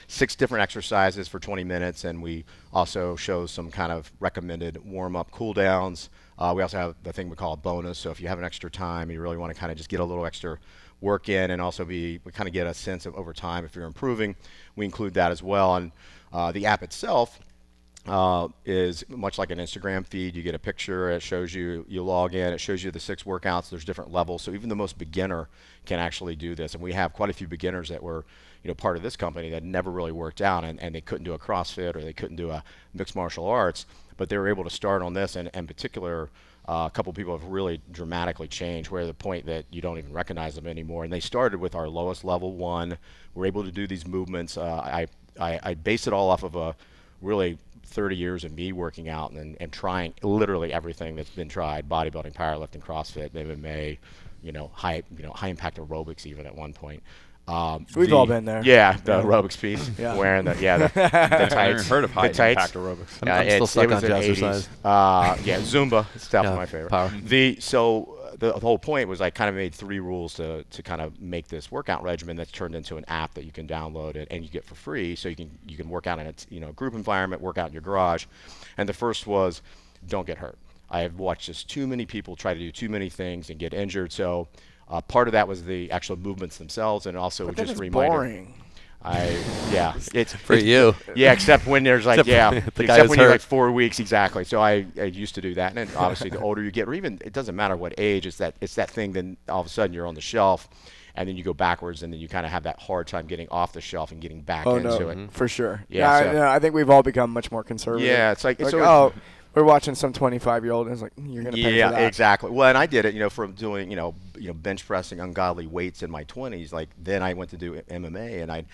6 different exercises for 20 minutes, and we also show some kind of recommended warm-up cool-downs. We also have the thing we call a bonus, so if you have an extra time and you really want to kind of just get a little extra work in and also we kind of get a sense of over time if you're improving, we include that as well. And the app itself is much like an Instagram feed. You get a picture, it shows you, you log in, it shows you the 6 workouts, there's different levels, so even the most beginner can actually do this. And we have quite a few beginners that were part of this company that never really worked out, and they couldn't do a CrossFit or they couldn't do a mixed martial arts, but they were able to start on this, and in particular, a couple people have really dramatically changed, where to the point that you don't even recognize them anymore. And they started with our lowest level 1. We're able to do these movements. I base it all off of a really 30 years of me working out and trying literally everything that's been tried: bodybuilding, powerlifting, CrossFit, MMA, high impact aerobics even at one point. We've all been there. Yeah, the aerobics piece. Yeah. Wearing the tights. I've never heard of high impact aerobics. I'm still stuck on jazzercise. Yeah, Zumba. It's definitely my favorite. Power. The whole point was I kind of made 3 rules to kind of make this workout regimen that's turned into an app that you can download it and you get for free, so you can work out in a group environment, work out in your garage. And the first was, don't get hurt. I have watched just too many people try to do too many things and get injured. So part of that was the actual movements themselves, and also But just then it's reminded. boring. It's For you. Yeah, except when there's like the guy except who's when you're hurt. like 4 weeks exactly. So I used to do that, and then obviously the older you get, or even it doesn't matter what age, it's that thing. Then all of a sudden you're on the shelf, and then you go backwards, and then you kind of have that hard time getting off the shelf and getting back into it. For sure. Yeah, so- I think we've all become much more conservative. Yeah, it's like we're watching some 25-year-old, and it's like, you're going to pay for that. Yeah, exactly. Well, and I did it, from doing, bench pressing ungodly weights in my 20s. Like then I went to do MMA, and I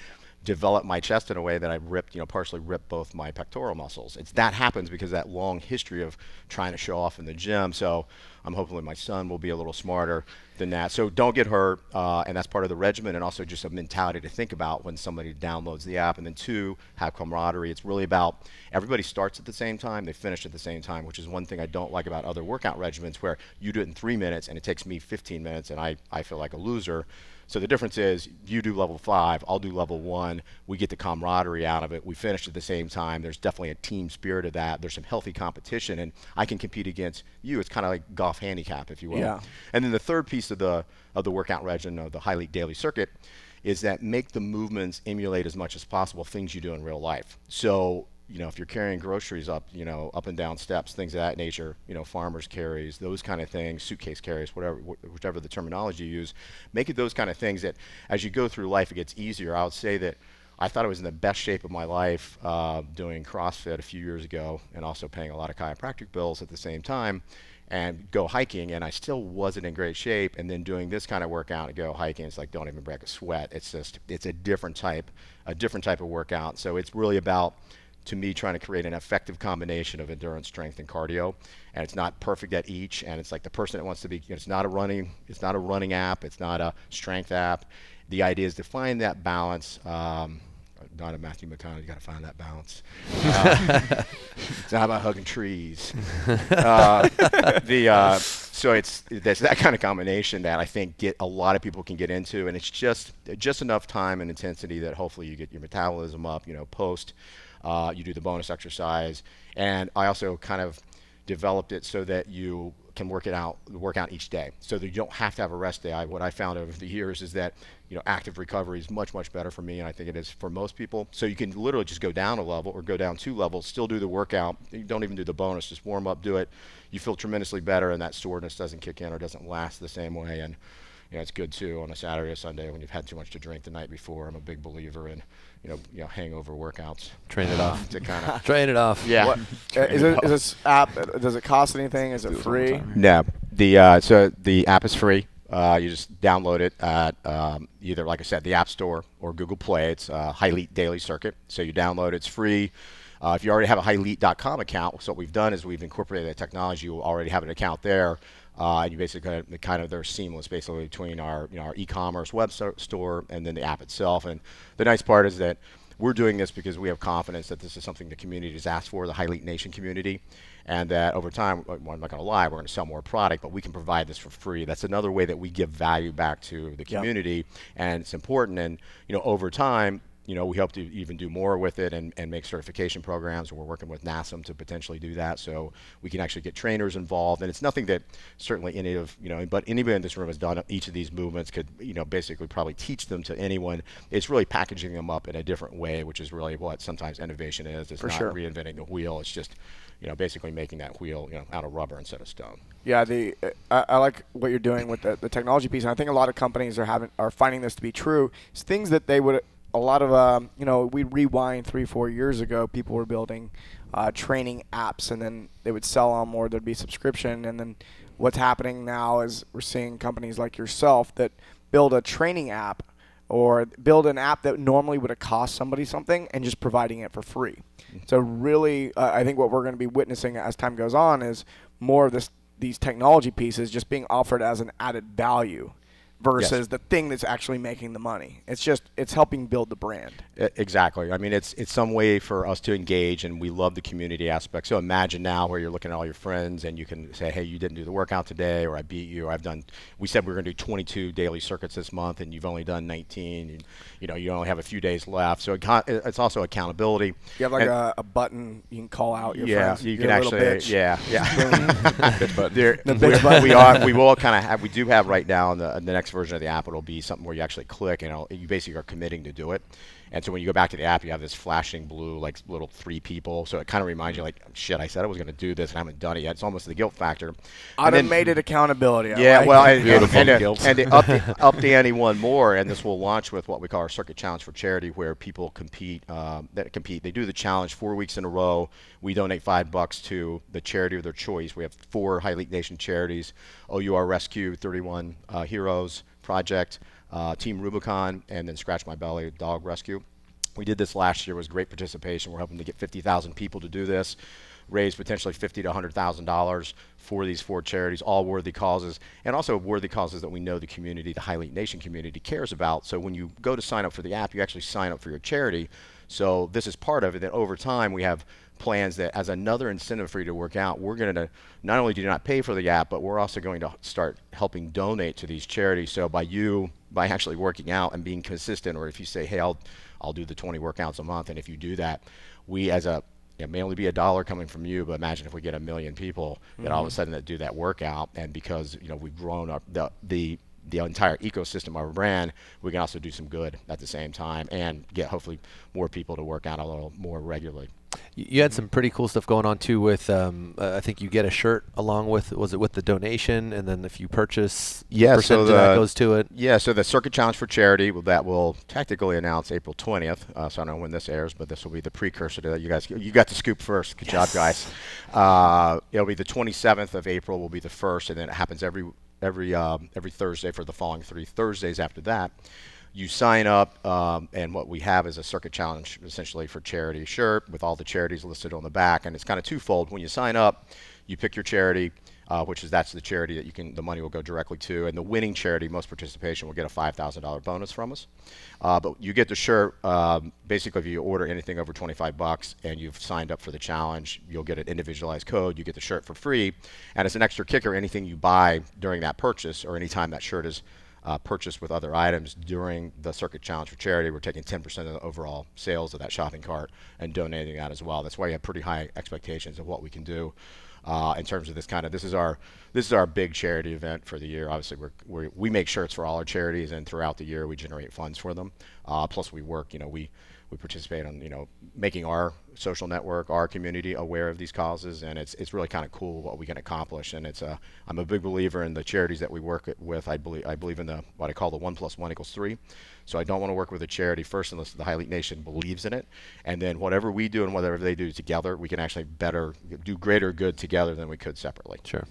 developed my chest in a way that I partially ripped both my pectoral muscles. That happens because of that long history of trying to show off in the gym. So I'm hoping my son will be a little smarter than that. So don't get hurt, and that's part of the regimen, and also just a mentality to think about when somebody downloads the app. And then 2, have camaraderie. It's really about everybody starts at the same time, they finish at the same time, which is one thing I don't like about other workout regimens, where you do it in 3 minutes and it takes me 15 minutes and I feel like a loser. So the difference is you do level 5, I'll do level 1. We get the camaraderie out of it. We finish at the same time. There's definitely a team spirit of that. There's some healthy competition, and I can compete against you. It's kind of like golf handicap, if you will. Yeah. And then the third piece of the workout regimen, of the Highly Daily Circuit, is that make the movements emulate as much as possible things you do in real life. So if you're carrying groceries up, up and down steps, things of that nature, farmers carries, those kind of things, suitcase carries, whichever the terminology you use, make it those kind of things that as you go through life, it gets easier. I would say that I thought I was in the best shape of my life doing CrossFit a few years ago, and also paying a lot of chiropractic bills at the same time, and go hiking, and I still wasn't in great shape. And then doing this kind of workout and go hiking, it's like, don't even break a sweat. It's a different type of workout. So it's really about, to me, trying to create an effective combination of endurance, strength, and cardio. And it's not perfect at each. And it's like the person that wants to be, it's not a running app. It's not a strength app. The idea is to find that balance, not a Matthew McConaughey. You got to find that balance. It's not about hugging trees. So there's that kind of combination that I think a lot of people can get into, and it's just enough time and intensity that hopefully you get your metabolism up. Post you do the bonus exercise, and I also kind of developed it so that you can work out each day, so that you don't have to have a rest day. What I found over the years is that active recovery is much better for me, and I think it is for most people. So you can literally just go down a level or go down 2 levels, still do the workout. You don't even do the bonus, just warm up, do it. You feel tremendously better, and that soreness doesn't kick in or doesn't last the same way. And it's good too on a Saturday or Sunday when you've had too much to drink the night before. I'm a big believer in hangover workouts. Train it off. To kind of train it off. Yeah. Is this app? Does it cost anything? Is it free? No. So the app is free. You just download it at either, like I said, the App Store or Google Play. It's High Elite Daily Circuit. So you download it. It's free. If you already have a HighElite.com account, so what we've done is we've incorporated that technology. You already have an account there. And you basically they're seamless basically between our our e-commerce web store and then the app itself. And the nice part is that we're doing this because we have confidence that this is something the community has asked for, the High Elite Nation community, and that over time, I'm not going to lie, we're going to sell more product, but we can provide this for free. That's another way that we give value back to the community, and it's important. And over time, we hope to even do more with it and make certification programs. We're working with NASM to potentially do that, so we can actually get trainers involved. And it's nothing that certainly but anybody in this room has done each of these movements could, basically probably teach them to anyone. It's really packaging them up in a different way, which is really what sometimes innovation is. It's not reinventing the wheel. It's just, basically making that wheel, out of rubber instead of stone. Yeah, I like what you're doing with the technology piece, and I think a lot of companies are finding this to be true. It's things that they would. A lot of, we rewind 3-4 years ago, people were building training apps, and then they would sell them or there'd be subscription. And then what's happening now is we're seeing companies like yourself that build a training app or build an app that normally would have cost somebody something and just providing it for free. So really, I think what we're going to be witnessing as time goes on is more of these technology pieces just being offered as an added value versus the thing that's actually making the money. It's helping build the brand. Exactly. I mean, it's some way for us to engage, and we love the community aspect. So imagine now where you're looking at all your friends and you can say, hey, you didn't do the workout today, or I beat you, or we said we were going to do 22 daily circuits this month and you've only done 19. And, you only have a few days left. So it's also accountability. You have like a button you can call out your friends. Yeah, you can actually, bitch button. We will kind of have, we do have right now in the next version of the app, it'll be something where you actually click and you basically are committing to do it. And so when you go back to the app, you have this flashing blue, like little 3 people. So it kind of reminds you, like, shit, I said I was going to do this and I haven't done it yet. It's almost the guilt factor. Automated accountability. And up the ante one more, and this will launch with what we call our Circuit Challenge for Charity, where people compete. They do the challenge 4 weeks in a row. We donate $5 to the charity of their choice. We have 4 High Elite Nation charities: OUR Rescue, 31 Heroes Project, Team Rubicon, and then Scratch My Belly Dog Rescue. We did this last year. It was great participation. We're hoping to get 50,000 people to do this, raise potentially $50,000 to $100,000 for these 4 charities, all worthy causes, and also worthy causes that we know the community, the High Elite Nation community, cares about. So when you go to sign up for the app, you actually sign up for your charity. So this is part of it, that over time we have plans that as another incentive for you to work out, we're going to not only do not pay for the app, but we're also going to start helping donate to these charities. So by actually working out and being consistent, or if you say, hey, I'll do the 20 workouts a month, and if you do that, we it may only be $1 coming from you, but imagine if we get 1 million people that all of a sudden that do that workout, and because we've grown up the entire ecosystem of our brand, we can also do some good at the same time and get hopefully more people to work out a little more regularly. You had some pretty cool stuff going on too with, I think you get a shirt along with, was it with the donation, and then if you purchase, percentage of that goes to it? Yeah, so the Circuit Challenge for Charity, that will technically announce April 20th, so I don't know when this airs, but this will be the precursor to that. You got the scoop first. Good job, guys. It'll be the 27th of April will be the first, and then it happens every Thursday for the following 3 Thursdays after that. You sign up, and what we have is a Circuit Challenge, essentially for charity shirt with all the charities listed on the back, and it's kind of twofold. When you sign up, you pick your charity. that's the charity that the money will go directly to, and the winning charity, most participation, will get a $5,000 bonus from us. But you get the shirt, basically if you order anything over 25 bucks and you've signed up for the challenge, you'll get an individualized code, you get the shirt for free, and as an extra kicker, anything you buy during that purchase or anytime that shirt is purchased with other items during the Circuit Challenge for charity, we're taking 10% of the overall sales of that shopping cart and donating that as well. That's why you have pretty high expectations of what we can do in terms of this is our big charity event for the year. Obviously, we make shirts for all our charities, and throughout the year we generate funds for them. Plus, we work. We participate on making our social network, our community aware of these causes, and it's really kind of cool what we can accomplish. And I'm a big believer in the charities that we work with. I believe in what I call the 1 + 1 = 3. So I don't want to work with a charity first unless the High Elite Nation believes in it, and then whatever we do and whatever they do together, we can actually do greater good together than we could separately. Sure.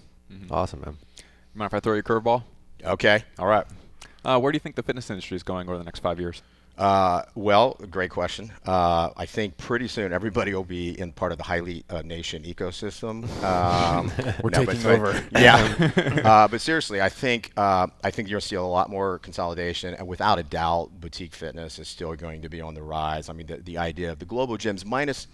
Awesome, man. You mind if I throw you a curveball? Okay. All right. Where do you think the fitness industry is going over the next 5 years? Well, great question. I think pretty soon everybody will be in part of the High Elite Nation ecosystem. We're taking over. Yeah. But seriously, I think you'll see a lot more consolidation, and without a doubt, boutique fitness is still going to be on the rise. I mean, the idea of the global gyms, minus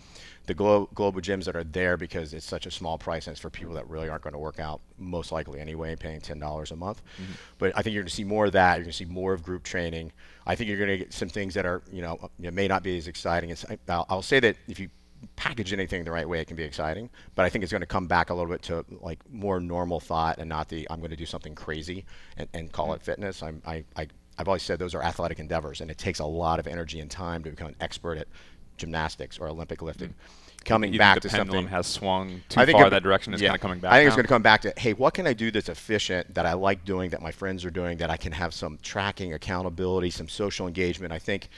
the global gyms that are there because it's such a small price and it's for people that really aren't going to work out, most likely anyway, paying $10 a month. But I think you're going to see more of that. You're going to see more of group training. I think you're going to get some things that are, may not be as exciting. I'll say that if you package anything the right way, it can be exciting. But I think it's going to come back a little bit to like more normal thought and not I'm going to do something crazy and call it fitness. I've always said those are athletic endeavors, and it takes a lot of energy and time to become an expert at gymnastics or Olympic lifting. Coming back to something, the pendulum has swung too far that direction. Is kind of coming back. I think it's going to come back to, hey, what can I do that's efficient, that I like doing, that my friends are doing, that I can have some tracking, accountability, some social engagement. I think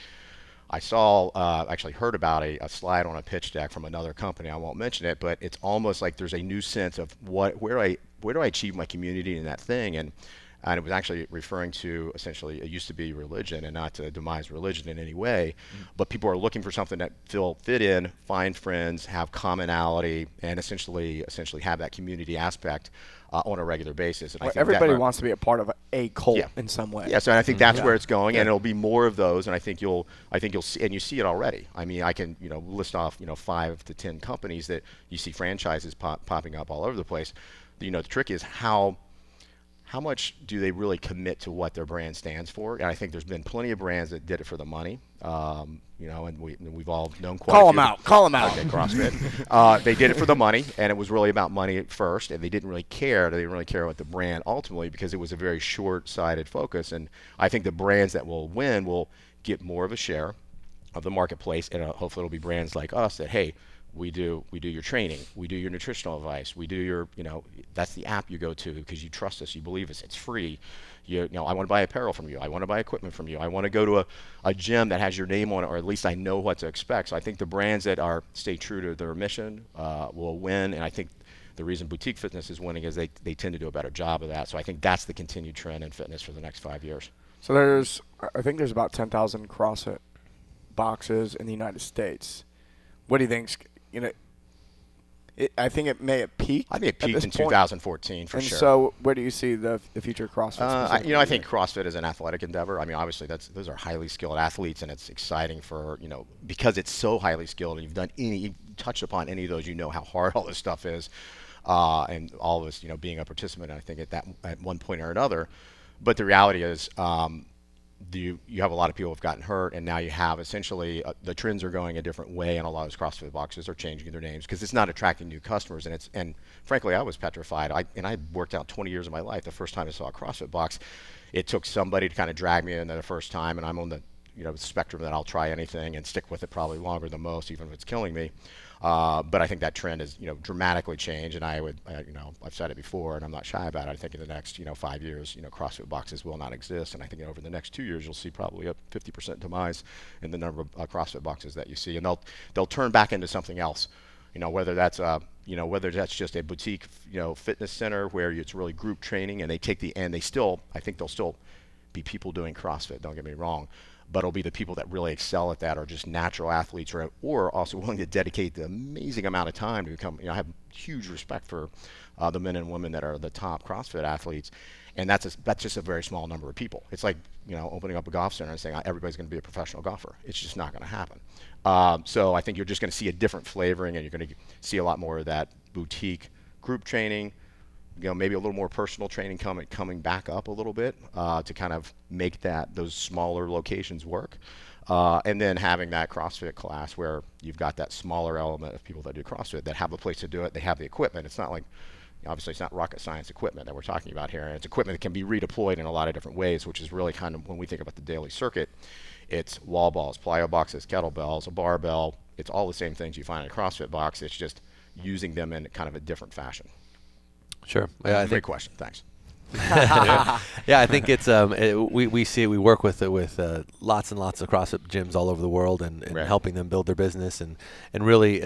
I saw, actually heard about a slide on a pitch deck from another company. I won't mention it, but it's almost like there's a new sense of where do I achieve my community in that thing, and it was actually referring to, essentially, it used to be religion, and not to demise religion in any way, but people are looking for something that fit in, find friends, have commonality, and essentially have that community aspect on a regular basis. And I think everybody wants to be a part of a cult in some way. Yeah, so I think that's where it's going, and it'll be more of those. And I think you'll see, and you see it already. I mean, I can list off 5 to 10 companies that you see franchises popping up all over the place. The trick is how much do they really commit to what their brand stands for? And I think there's been plenty of brands that did it for the money, and we've all known quite Call a few. Call them out. Okay, CrossFit. They did it for the money, and it was really about money at first, and they didn't really care. They didn't really care about the brand ultimately because it was a very short-sighted focus. And I think the brands that will win will get more of a share of the marketplace, and hopefully it'll be brands like us that, hey, we do your training, we do your nutritional advice, we do your, that's the app you go to because you trust us, you believe us, it's free. I want to buy apparel from you, I want to buy equipment from you, I want to go to a gym that has your name on it, or at least I know what to expect. So I think the brands that stay true to their mission will win, and I think the reason boutique fitness is winning is they tend to do a better job of that. So I think that's the continued trend in fitness for the next 5 years. So I think there's about 10,000 CrossFit boxes in the United States. What do you think? I think it may have peaked. I think it peaked in 2014 for sure. And so, where do you see the future of CrossFit? I think CrossFit is an athletic endeavor. I mean, obviously, those are highly skilled athletes, and it's exciting for because it's so highly skilled, and you've touched upon any of those, how hard all this stuff is, and all of us, being a participant, I think at one point or another. But the reality is, you have a lot of people who have gotten hurt, and now you have essentially the trends are going a different way, and a lot of those CrossFit boxes are changing their names because it's not attracting new customers. And frankly, I was petrified. I worked out 20 years of my life. The first time I saw a CrossFit box, it took somebody to kind of drag me in there the first time, and I'm on the spectrum that I'll try anything and stick with it probably longer than most, even if it's killing me. But I think that trend has dramatically changed, and I've said it before, and I'm not shy about it. I think in the next 5 years, CrossFit boxes will not exist, and I think over the next 2 years you'll see probably a 50% demise in the number of CrossFit boxes that you see, and they'll turn back into something else. Whether that's just a boutique fitness center where it's really group training, and they take I think there'll still be people doing CrossFit. Don't get me wrong. but it'll be the people that really excel at that, or just natural athletes, or also willing to dedicate the amazing amount of time to become, I have huge respect for the men and women that are the top CrossFit athletes. And that's just a very small number of people. It's like, opening up a golf center and saying everybody's going to be a professional golfer. It's just not going to happen. So I think you're just going to see a different flavoring, and you're going to see a lot more of that boutique group training, maybe a little more personal training coming back up a little bit to kind of make those smaller locations work. And then having that CrossFit class where you've got that smaller element of people that do CrossFit that have a place to do it. They have the equipment. It's not like, obviously it's not rocket science equipment that we're talking about here. And it's equipment that can be redeployed in a lot of different ways, which is really kind of, when we think about the daily circuit, it's wall balls, plyo boxes, kettlebells, a barbell. It's all the same things you find in a CrossFit box. It's just using them in kind of a different fashion. Sure. Great question. Thanks. Yeah, I think it's we work with lots and lots of CrossFit gyms all over the world, and Right. helping them build their business and really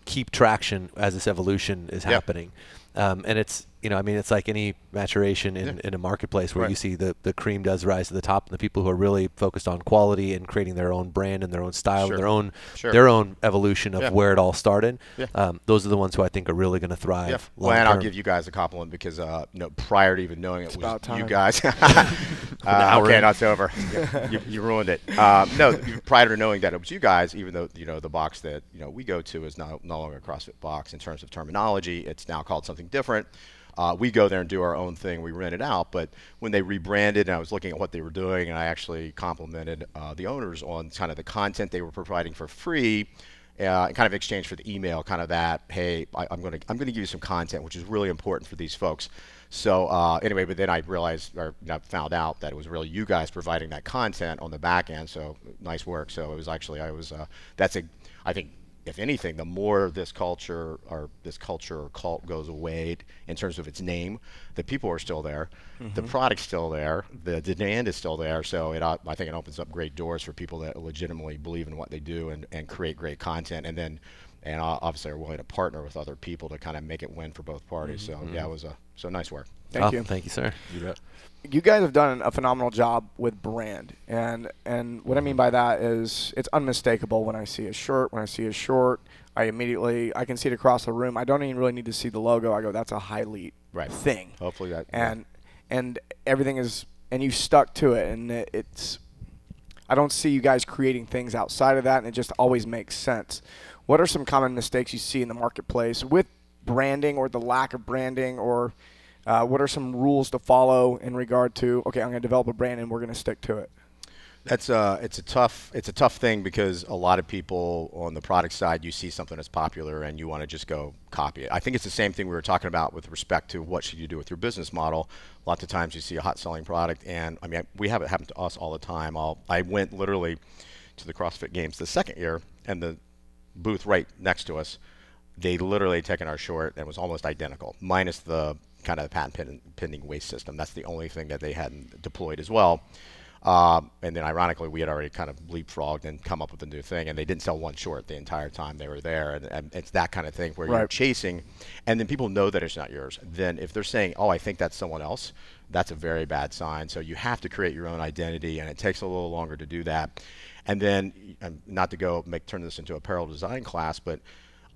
keep traction as this evolution is happening. And it's it's like any maturation in a marketplace where Right. you see the cream does rise to the top, and the people who are really focused on quality and creating their own brand and their own style Sure. and Sure. their own evolution of Yeah. where it all started. Yeah. Those are the ones who I think are really going to thrive. Yeah. long Well, and I'll term. give you guys a compliment because prior to even knowing it was about time. you guys. Now we're Okay, in. no, it's over. You ruined it. No, prior to knowing that it was you guys, even though the box that we go to is no longer a CrossFit box in terms of terminology. It's now called something different. We go there and do our own thing. We rent it out. But when they rebranded, and I was looking at what they were doing, and I actually complimented the owners on kind of the content they were providing for free, kind of exchange for the email, kind of that, hey, I'm going to give you some content, which is really important for these folks. So anyway, but then I realized, or I found out that it was really you guys providing that content on the back end. So nice work. So it was actually, I think, if anything, the more this culture or cult goes away in terms of its name, the people are still there, the product's still there, the demand is still there. So I think it opens up great doors for people that legitimately believe in what they do and create great content, and obviously are willing to partner with other people to kind of make it win for both parties. So yeah, it was so nice work. Thank you. Thank you, sir. You bet. You guys have done a phenomenal job with brand, and what I mean by that is it's unmistakable. When I see a shirt, when I see a short, I can see it across the room. I don't even really need to see the logo. I go, that's a highlight Right. thing. Hopefully that. And everything is, and you stuck to it, and it's. I don't see you guys creating things outside of that, and it just always makes sense. What are some common mistakes you see in the marketplace with branding, or the lack of branding, or what are some rules to follow in regard to, okay, I'm going to develop a brand and we're going to stick to it? It's a tough thing, because a lot of people on the product side, you see something that's popular and you want to just go copy it. I think it's the same thing we were talking about with respect to what should you do with your business model. Lots of times you see a hot selling product, and I mean, we have it happen to us all the time. I went literally to the CrossFit Games the second year, and the booth right next to us, they literally had taken our short and it was almost identical, minus the kind of patent pending waste system. That's the only thing that they hadn't deployed as well. And then ironically, we had already kind of leapfrogged and come up with a new thing, and they didn't sell one short the entire time they were there. And it's that kind of thing where you're chasing, and then people know that it's not yours. Then if they're saying, oh, I think that's someone else, that's a very bad sign. So you have to create your own identity, and it takes a little longer to do that. And then, not to turn this into a apparel design class, but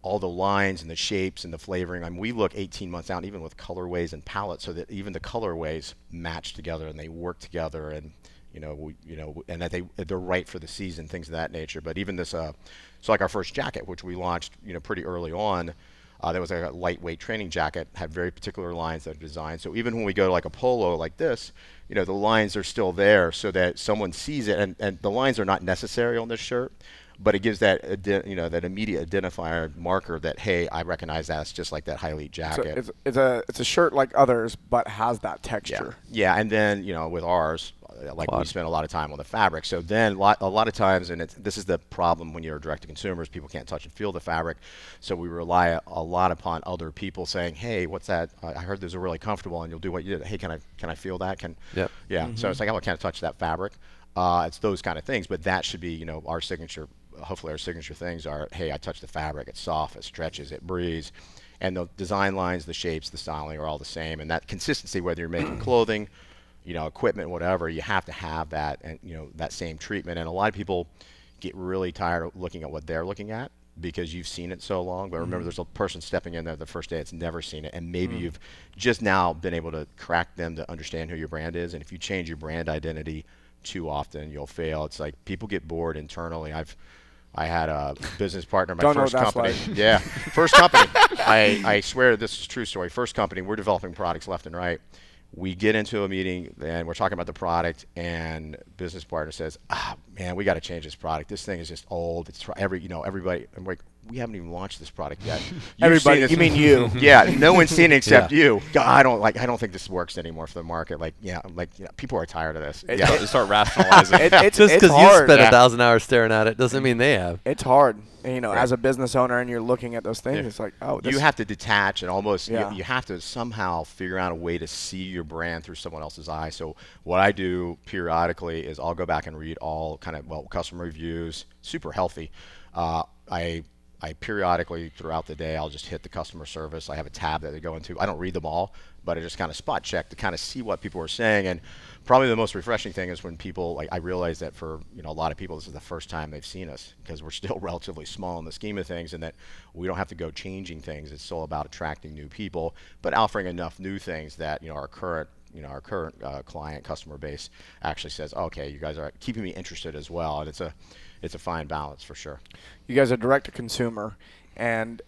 all the lines and the shapes and the flavoring. I mean, we look 18 months out, even with colorways and palettes, so that even the colorways match together and they work together, and and that they're right for the season, things of that nature. But even this, so like our first jacket, which we launched, pretty early on, that was like a lightweight training jacket, had very particular lines that are designed. So even when we go to like a polo like this, the lines are still there so that someone sees it, and the lines are not necessary on this shirt, but it gives that that immediate identifier marker that, hey, I recognize that. It's just like that high elite jacket. So it's a shirt like others, but has that texture. Yeah, and then with ours, like we spend a lot of time on the fabric. So then a lot of times, and this is the problem when you're direct to consumers, people can't touch and feel the fabric. So we rely a lot upon other people saying, hey, what's that? I heard those are really comfortable, and you'll do what you did. Hey, can I feel that? So it's like, oh, I can't touch that fabric. It's those kind of things, but that should be our signature. Hopefully our signature things are, hey, I touch the fabric, it's soft, it stretches, it breathes, and the design lines, the shapes, the styling are all the same, and that consistency, whether you're making clothing, equipment, whatever, you have to have that, and that same treatment. And a lot of people get really tired of looking at what they're looking at because you've seen it so long. But remember, there's a person stepping in there the first day that's never seen it, and maybe you've just now been able to crack them to understand who your brand is. And if you change your brand identity too often, you'll fail. It's like people get bored internally. I had a business partner, my first company. Yeah, first company. I swear this is a true story. First company, we're developing products left and right. We get into a meeting and we're talking about the product, and business partner says, man, we got to change this product. This thing is just old. It's everybody. I'm like, we haven't even launched this product yet. Everybody, you mean you? Yeah, no one's seen it except you. God, I don't think this works anymore for the market. People are tired of this. Start rationalizing. It's just because you spent 1,000 hours staring at it doesn't mean they have. It's hard. And, as a business owner, and you're looking at those things, it's like, you have to detach and almost you have to somehow figure out a way to see your brand through someone else's eyes. So what I do periodically is I'll go back and read all customer reviews. Super healthy. I periodically throughout the day, I'll just hit the customer service. I have a tab that they go into. I don't read them all, but I just kind of spot check to kind of see what people are saying. And probably the most refreshing thing is when people, I realize that for a lot of people, this is the first time they've seen us because we're still relatively small in the scheme of things, and that we don't have to go changing things. It's still about attracting new people, but offering enough new things that our current client customer base actually says, okay, you guys are keeping me interested as well. And it's a fine balance for sure. You guys are direct to consumer, and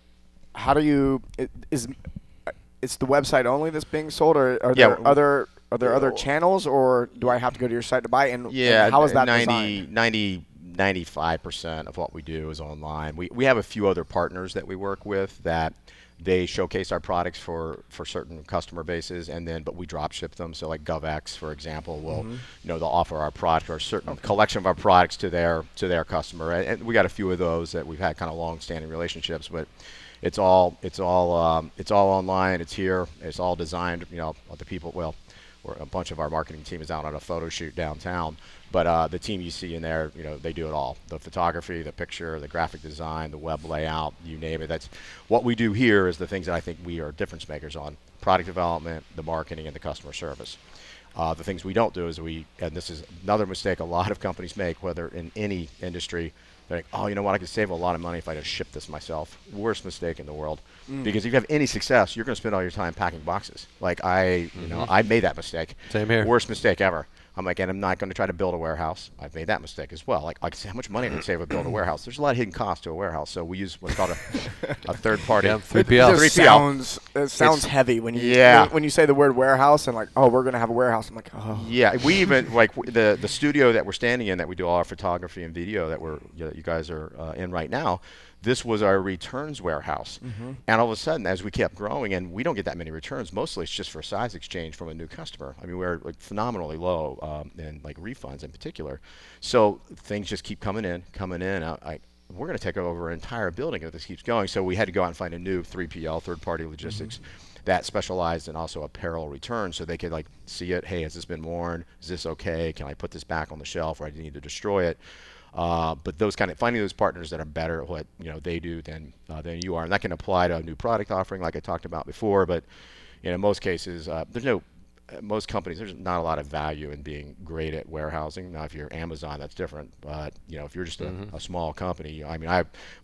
how do you? It's the website only that's being sold, or are there other channels, or do I have to go to your site to buy? And how is that designed? 95% of what we do is online. We have a few other partners that we work with that they showcase our products for certain customer bases, but we drop ship them. So like GovX, for example, will they'll offer our product or a certain collection of our products to their customer, and we got a few of those that we've had kind of long-standing relationships. But it's all online. It's here. It's all designed. The people. Well, a bunch of our marketing team is out on a photo shoot downtown. But the team you see in there, they do it all. The photography, the picture, the graphic design, the web layout, you name it. That's what we do here is the things that I think we are difference makers on: product development, the marketing, and the customer service. The things we don't do is and this is another mistake a lot of companies make, whether in any industry, they're like, oh, you know what, I could save a lot of money if I just ship this myself. Worst mistake in the world. Because if you have any success, you're going to spend all your time packing boxes. I made that mistake. Same here. Worst mistake ever. I'm like, and I'm not going to try to build a warehouse. I've made that mistake as well. I can say how much money I can save with build a warehouse. There's a lot of hidden costs to a warehouse, so we use what's called a third party. 3PL. It sounds heavy when you say the word warehouse and we're going to have a warehouse. I'm like, oh. Yeah, we even the studio that we're standing in that we do all our photography and video that you guys are in right now. This was our returns warehouse. And all of a sudden, as we kept growing, and we don't get that many returns, mostly it's just for size exchange from a new customer. I mean, we're phenomenally low in refunds in particular. So things just keep coming in. We're going to take over an entire building if this keeps going. So we had to go out and find a new 3PL, third-party logistics, that specialized in also apparel returns, so they could see it. Hey, has this been worn? Is this okay? Can I put this back on the shelf, or I need to destroy it? But finding those partners that are better at what they do than you are, and that can apply to a new product offering, like I talked about before. But in most cases, most companies, there's not a lot of value in being great at warehousing. Now, if you're Amazon, that's different. But if you're just a small company,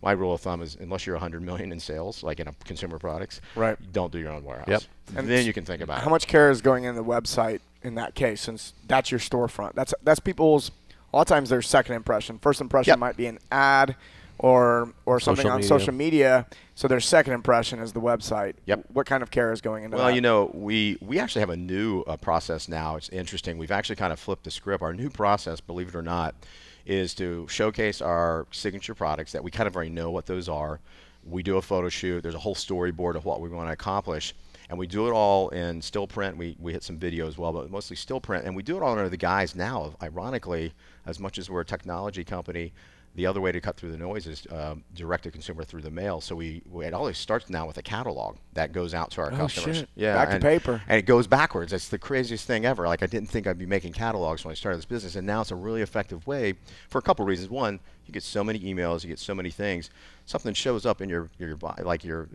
my rule of thumb is unless you're 100 million in sales, like in consumer products, right, don't do your own warehouse. Yep. And then you can think about how much care is going in the website in that case, since that's your storefront. That's people's. A lot of times their second impression. First impression might be an ad or something on social media. So their second impression is the website. Yep. What kind of care is going into that? Well, we actually have a new process now. It's interesting. We've actually kind of flipped the script. Our new process, believe it or not, is to showcase our signature products that we kind of already know what those are. We do a photo shoot. There's a whole storyboard of what we want to accomplish. And we do it all in still print. We hit some video as well, but mostly still print. And we do it all under the guise now, ironically, as much as we're a technology company, the other way to cut through the noise is direct to consumer through the mail. So it always starts now with a catalog that goes out to our customers. Shit. Yeah, back to paper. And it goes backwards. It's the craziest thing ever. I didn't think I'd be making catalogs when I started this business, and now it's a really effective way for a couple reasons. One, you get so many emails, you get so many things. Something shows up in your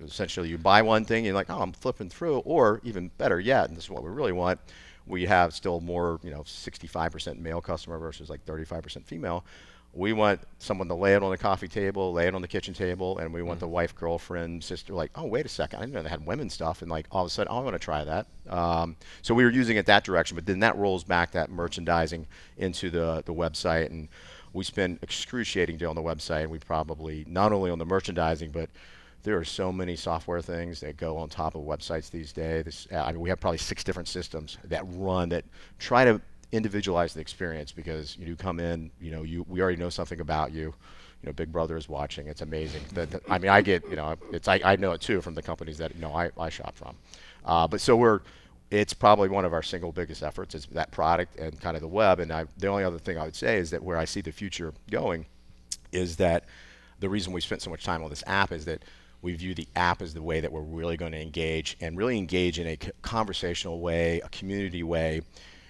essentially you buy one thing, you're like, oh, I'm flipping through, or even better yet, and this is what we really want. we have still more, 65% male customer versus like 35% female. We want someone to lay it on the coffee table, lay it on the kitchen table, and we want the wife, girlfriend, sister, like, oh, wait a second, I didn't know they had women's stuff, and like all of a sudden, oh, I want to try that. So we were using it that direction, but then that rolls back that merchandising into the website, and we spend excruciating day on the website, and we probably, not only on the merchandising, but there are so many software things that go on top of websites these days. I mean, we have probably 6 different systems that run that try to individualize the experience, because you come in, we already know something about you. Big Brother is watching. It's amazing. I mean, I get, I know it too from the companies that I shop from. But so it's probably one of our single biggest efforts is that product and kind of the web. And the only other thing I would say is that where I see the future going is that the reason we spent so much time on this app is that we view the app as the way that we're really going to engage, and really engage in a conversational way, a community way.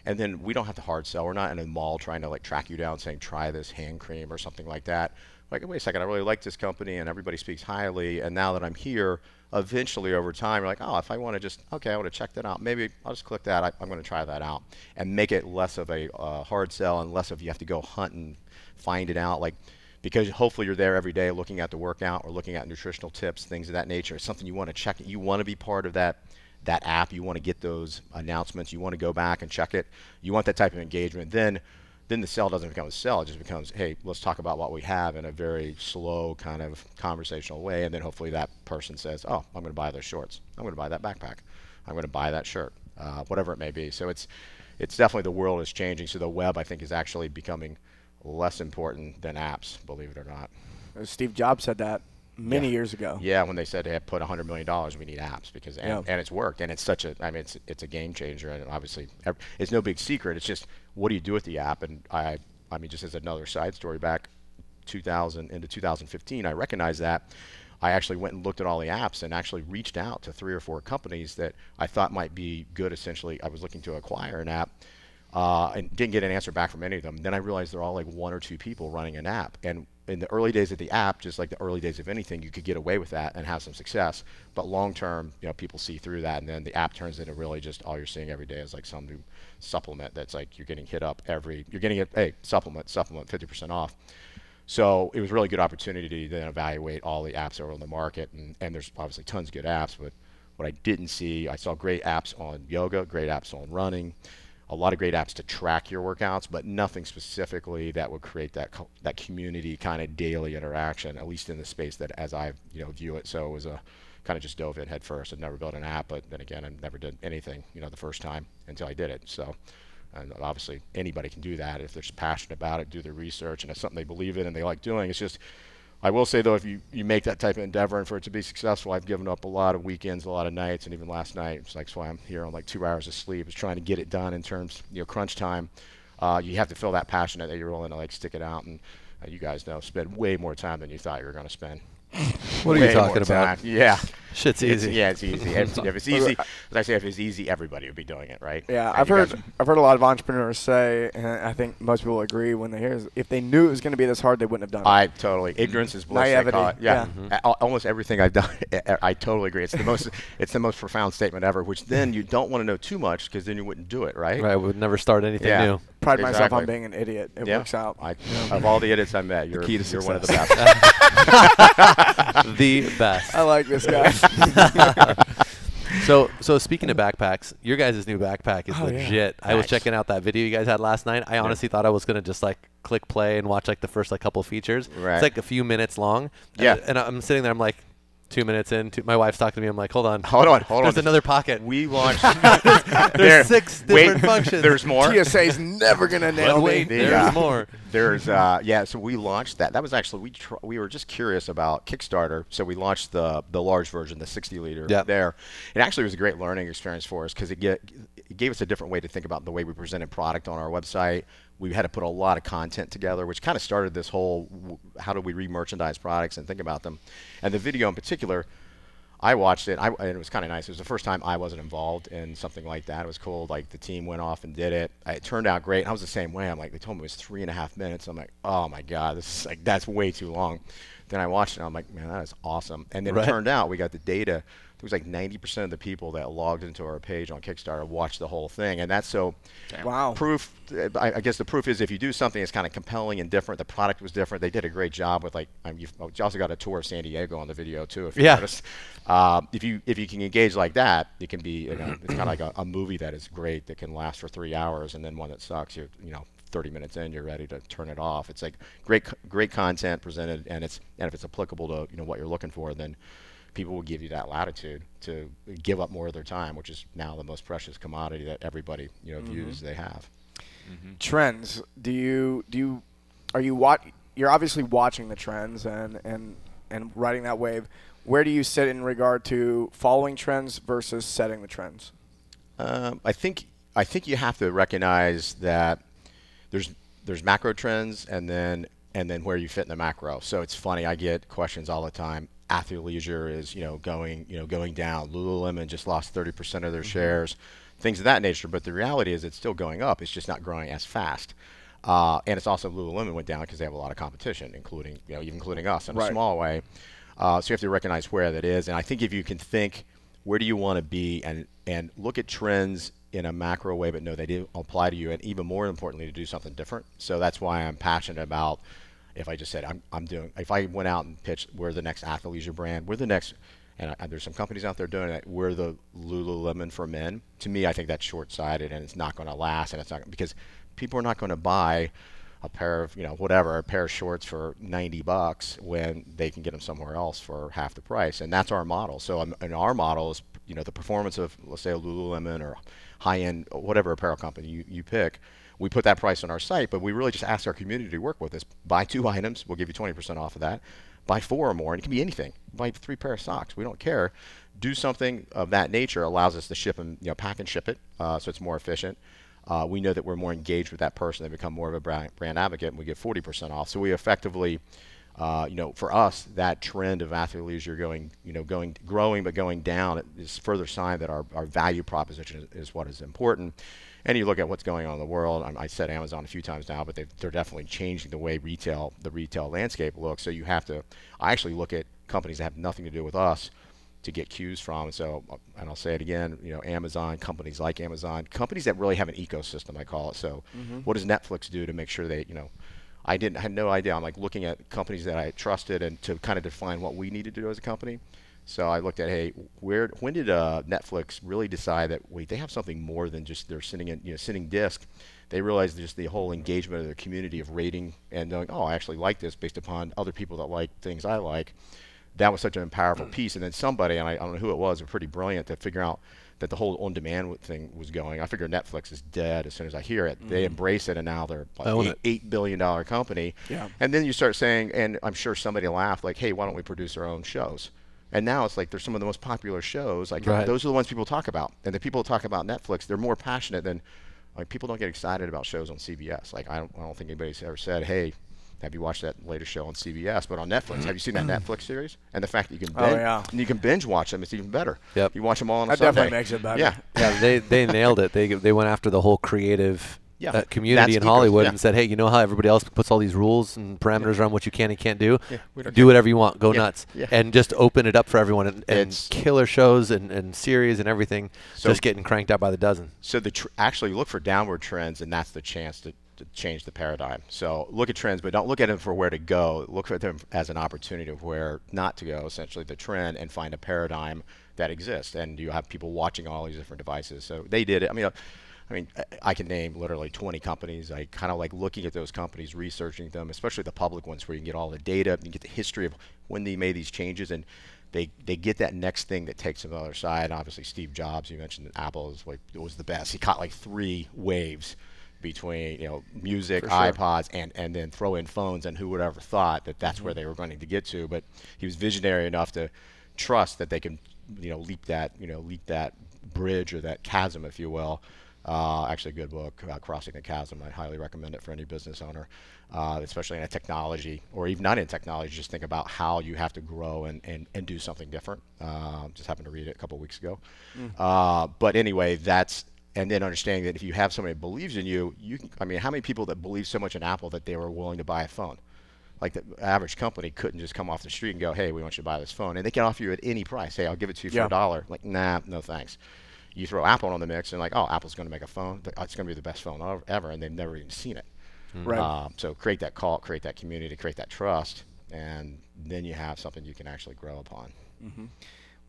And then we don't have to hard sell. We're not in a mall trying to like track you down saying, try this hand cream or something like that. Like, wait a second, I really like this company and everybody speaks highly. And now that I'm here, eventually over time, you're like, oh, if I want to just, okay, I want to check that out. Maybe I'll just click that. I'm going to try that out, and make it less of a hard sell and less of you have to go hunt and find it out. Like, because hopefully you're there every day looking at the workout or looking at nutritional tips, things of that nature. It's something you want to check. You want to be part of that app. You want to get those announcements. You want to go back and check it. You want that type of engagement. Then the sell doesn't become a sell. It just becomes, hey, let's talk about what we have in a very slow kind of conversational way. And then hopefully that person says, oh, I'm going to buy those shorts. I'm going to buy that backpack. I'm going to buy that shirt, whatever it may be. So it's definitely, the world is changing. So the web, I think, is actually becoming less important than apps, believe it or not. Steve Jobs said that many years ago. Yeah, when they said they had put $100 million, we need apps, because and it's worked, and it's such a, I mean, it's a game changer, and obviously it's no big secret. It's just, what do you do with the app? And I mean, just as another side story, back 2000 into 2015, I recognized that. I actually went and looked at all the apps and actually reached out to 3 or 4 companies that I thought might be good. Essentially, I was looking to acquire an app. And didn't get an answer back from any of them. Then I realized they're all like 1 or 2 people running an app. And in the early days of the app, just like the early days of anything, you could get away with that and have some success. But long term, people see through that, and then the app turns into really just all you're seeing every day is like some new supplement that's like you're getting hit up you're getting it, hey, supplement 50% off. So it was a really good opportunity to then evaluate all the apps that were on the market, and there's obviously tons of good apps, but what I didn't see, I saw great apps on yoga, great apps on running, a lot of great apps to track your workouts, but nothing specifically that would create that community kind of daily interaction, at least in the space that as I view it. So it was a kind of just dove in head first. I'd never built an app, but then again, I never did anything the first time until I did it. So, and obviously anybody can do that if they're just passionate about it, do their research, and it's something they believe in and they like doing. It's just, I will say though, if you make that type of endeavor, and for it to be successful, I've given up a lot of weekends, a lot of nights, and even last night. It's like, that's why I'm here on like 2 hours of sleep, is trying to get it done in terms, crunch time. You have to feel that passionate that you're willing to like stick it out, and you guys know, spend way more time than you thought you were going to spend. What are you talking about? Yeah. Shit's easy. It's easy. If it's easy, as I say, if it's easy, everybody would be doing it, right? Yeah, I've heard a lot of entrepreneurs say, and I think most people agree when they hear it, if they knew it was going to be this hard, they wouldn't have done it. Totally. Ignorance is bliss. They call it. Yeah. Almost everything I've done, I totally agree. It's the most profound statement ever. Which then you don't want to know too much, because then you wouldn't do it, right? Right. Would never start anything new. Pride myself on being an idiot. It works out. Of all the idiots I met, you're one of the best. The best. I like this guy. So speaking of backpacks, your guys' new backpack is legit. Yeah. I was checking out that video you guys had last night. I honestly thought I was going to just like click play and watch like the first like couple features. Right. It's like a few minutes long. And I'm sitting there, I'm like 2 minutes in, my wife's talking to me. I'm like, hold on. There's another pocket. We launched. There's 6 different functions. There's more. TSA's never going to nail me. There's more. There's so we launched that. That was actually, we were just curious about Kickstarter, so we launched the large version, the 60-liter there. It actually was a great learning experience for us, because it gave us a different way to think about the way we presented product on our website. We had to put a lot of content together, which kind of started this whole, how do we re-merchandise products and think about them. And the video in particular, I watched it, and it was kind of nice. It was the first time I wasn't involved in something like that. It was cool. Like, the team went off and did it. It turned out great. I was the same way. I'm like, they told me it was 3.5 minutes. I'm like, oh my God, this is like, that's way too long. Then I watched it, and I'm like, man, that is awesome. And then it turned out we got the data was like 90% of the people that logged into our page on Kickstarter watched the whole thing, and that's so. Wow. Proof. I guess the proof is if you do something that's kind of compelling and different, the product was different. They did a great job with like. You also got a tour of San Diego on the video too. If you noticed. If you can engage like that, it can be. It's kind of like a movie that is great that can last for 3 hours, and then one that sucks. 30 minutes in, you're ready to turn it off. It's like great content presented, and if it's applicable to what you're looking for, then people will give you that latitude to give up more of their time, which is now the most precious commodity that everybody views they have. Trends. You're obviously watching the trends and riding that wave. Where do you sit in regard to following trends versus setting the trends? I think you have to recognize that there's macro trends and then where you fit in the macro. So it's funny, I get questions all the time. Athleisure is going down. Lululemon just lost 30% of their shares, things of that nature. But the reality is it's still going up. It's just not growing as fast. And it's also Lululemon went down because they have a lot of competition, including us in a small way. So you have to recognize where that is. And I think if you can think, where do you want to be, and look at trends in a macro way, but know they do apply to you, and even more importantly, to do something different. So that's why I'm passionate about. If I just said if I went out and pitched, we're the next athleisure brand, we're the next, and there's some companies out there doing it, we're the Lululemon for men. To me, I think that's short-sighted, and it's not going to last, and it's not because people are not going to buy a pair of a pair of shorts for $90 when they can get them somewhere else for half the price, and that's our model. So and our model is the performance of, let's say, a Lululemon or high-end whatever apparel company you pick. We put that price on our site, but we really just ask our community to work with us. Buy 2 items, we'll give you 20% off of that. Buy 4 or more, and it can be anything. Buy 3 pair of socks, we don't care. Do something of that nature allows us to ship and pack and ship it, so it's more efficient. We know that we're more engaged with that person. They become more of a brand advocate, and we get 40% off. So we effectively, for us, that trend of athleisure growing but going down is further sign that our value proposition is what is important. And you look at what's going on in the world. I said Amazon a few times now, but they're definitely changing the way the retail landscape looks. So you have to. I actually look at companies that have nothing to do with us to get cues from. So, and I'll say it again. Amazon, companies like Amazon, companies that really have an ecosystem, I call it. So, what does Netflix do to make sure they, I had no idea. I'm like looking at companies that I trusted and to kind of define what we need to do as a company. So I looked at, hey, when did Netflix really decide that they have something more than just they're sitting disc? They realized just the whole engagement of their community of rating and knowing, I actually like this based upon other people that like things I like. That was such an powerful piece. And then somebody, and I don't know who it was, were pretty brilliant to figure out that the whole on-demand thing was going. I figure Netflix is dead as soon as I hear it. They embrace it, and now they're like an $8 billion company. Yeah. And then you start saying, and I'm sure somebody laughed, like, hey, why don't we produce our own shows? And now it's like there's some of the most popular shows. Like those are the ones people talk about. And the people who talk about Netflix, they're more passionate than people don't get excited about shows on CBS. Like I don't think anybody's ever said, hey, have you watched that latest show on CBS? But on Netflix, have you seen that Netflix series? And the fact that you can binge watch them, it's even better. Yep. You watch them all on a Sunday. That definitely makes it better. Yeah, they nailed it. They went after the whole creative community in Hollywood and said, hey, you know how everybody else puts all these rules and parameters around what you can and can't do? Do whatever you want. Go nuts. And just open it up for everyone. And killer shows and series and everything just getting cranked out by the dozen. So actually look for downward trends, and that's the chance to change the paradigm. So look at trends, but don't look at them for where to go. Look at them as an opportunity of where not to go, essentially the trend, and find a paradigm that exists. And you have people watching all these different devices. So they did it. I mean, I can name literally 20 companies. I kind of like looking at those companies, researching them, especially the public ones where you can get all the data, you get the history of when they made these changes, and they get that next thing that takes them to the other side. And obviously Steve Jobs, you mentioned that Apple was the best. He caught like 3 waves between music, iPods, and then throw in phones, and who would ever thought that that's where they were going to get to. But he was visionary enough to trust that they can leap that bridge or that chasm, if you will. Actually a good book, Crossing the Chasm. I highly recommend it for any business owner, especially in a technology, or even not in technology. Just think about how you have to grow and do something different. Just happened to read it a couple of weeks ago. But anyway, and then understanding that if you have somebody that believes in you, how many people that believe so much in Apple that they were willing to buy a phone? like the average company couldn't just come off the street and go, hey, we want you to buy this phone. And they can offer you at any price. Hey, I'll give it to you for $1. Like, nah, no thanks. You throw Apple on the mix and like, oh, Apple's going to make a phone. It's going to be the best phone ever, and they've never even seen it. Right. So create that cult, create that community, create that trust, and then you have something you can actually grow upon.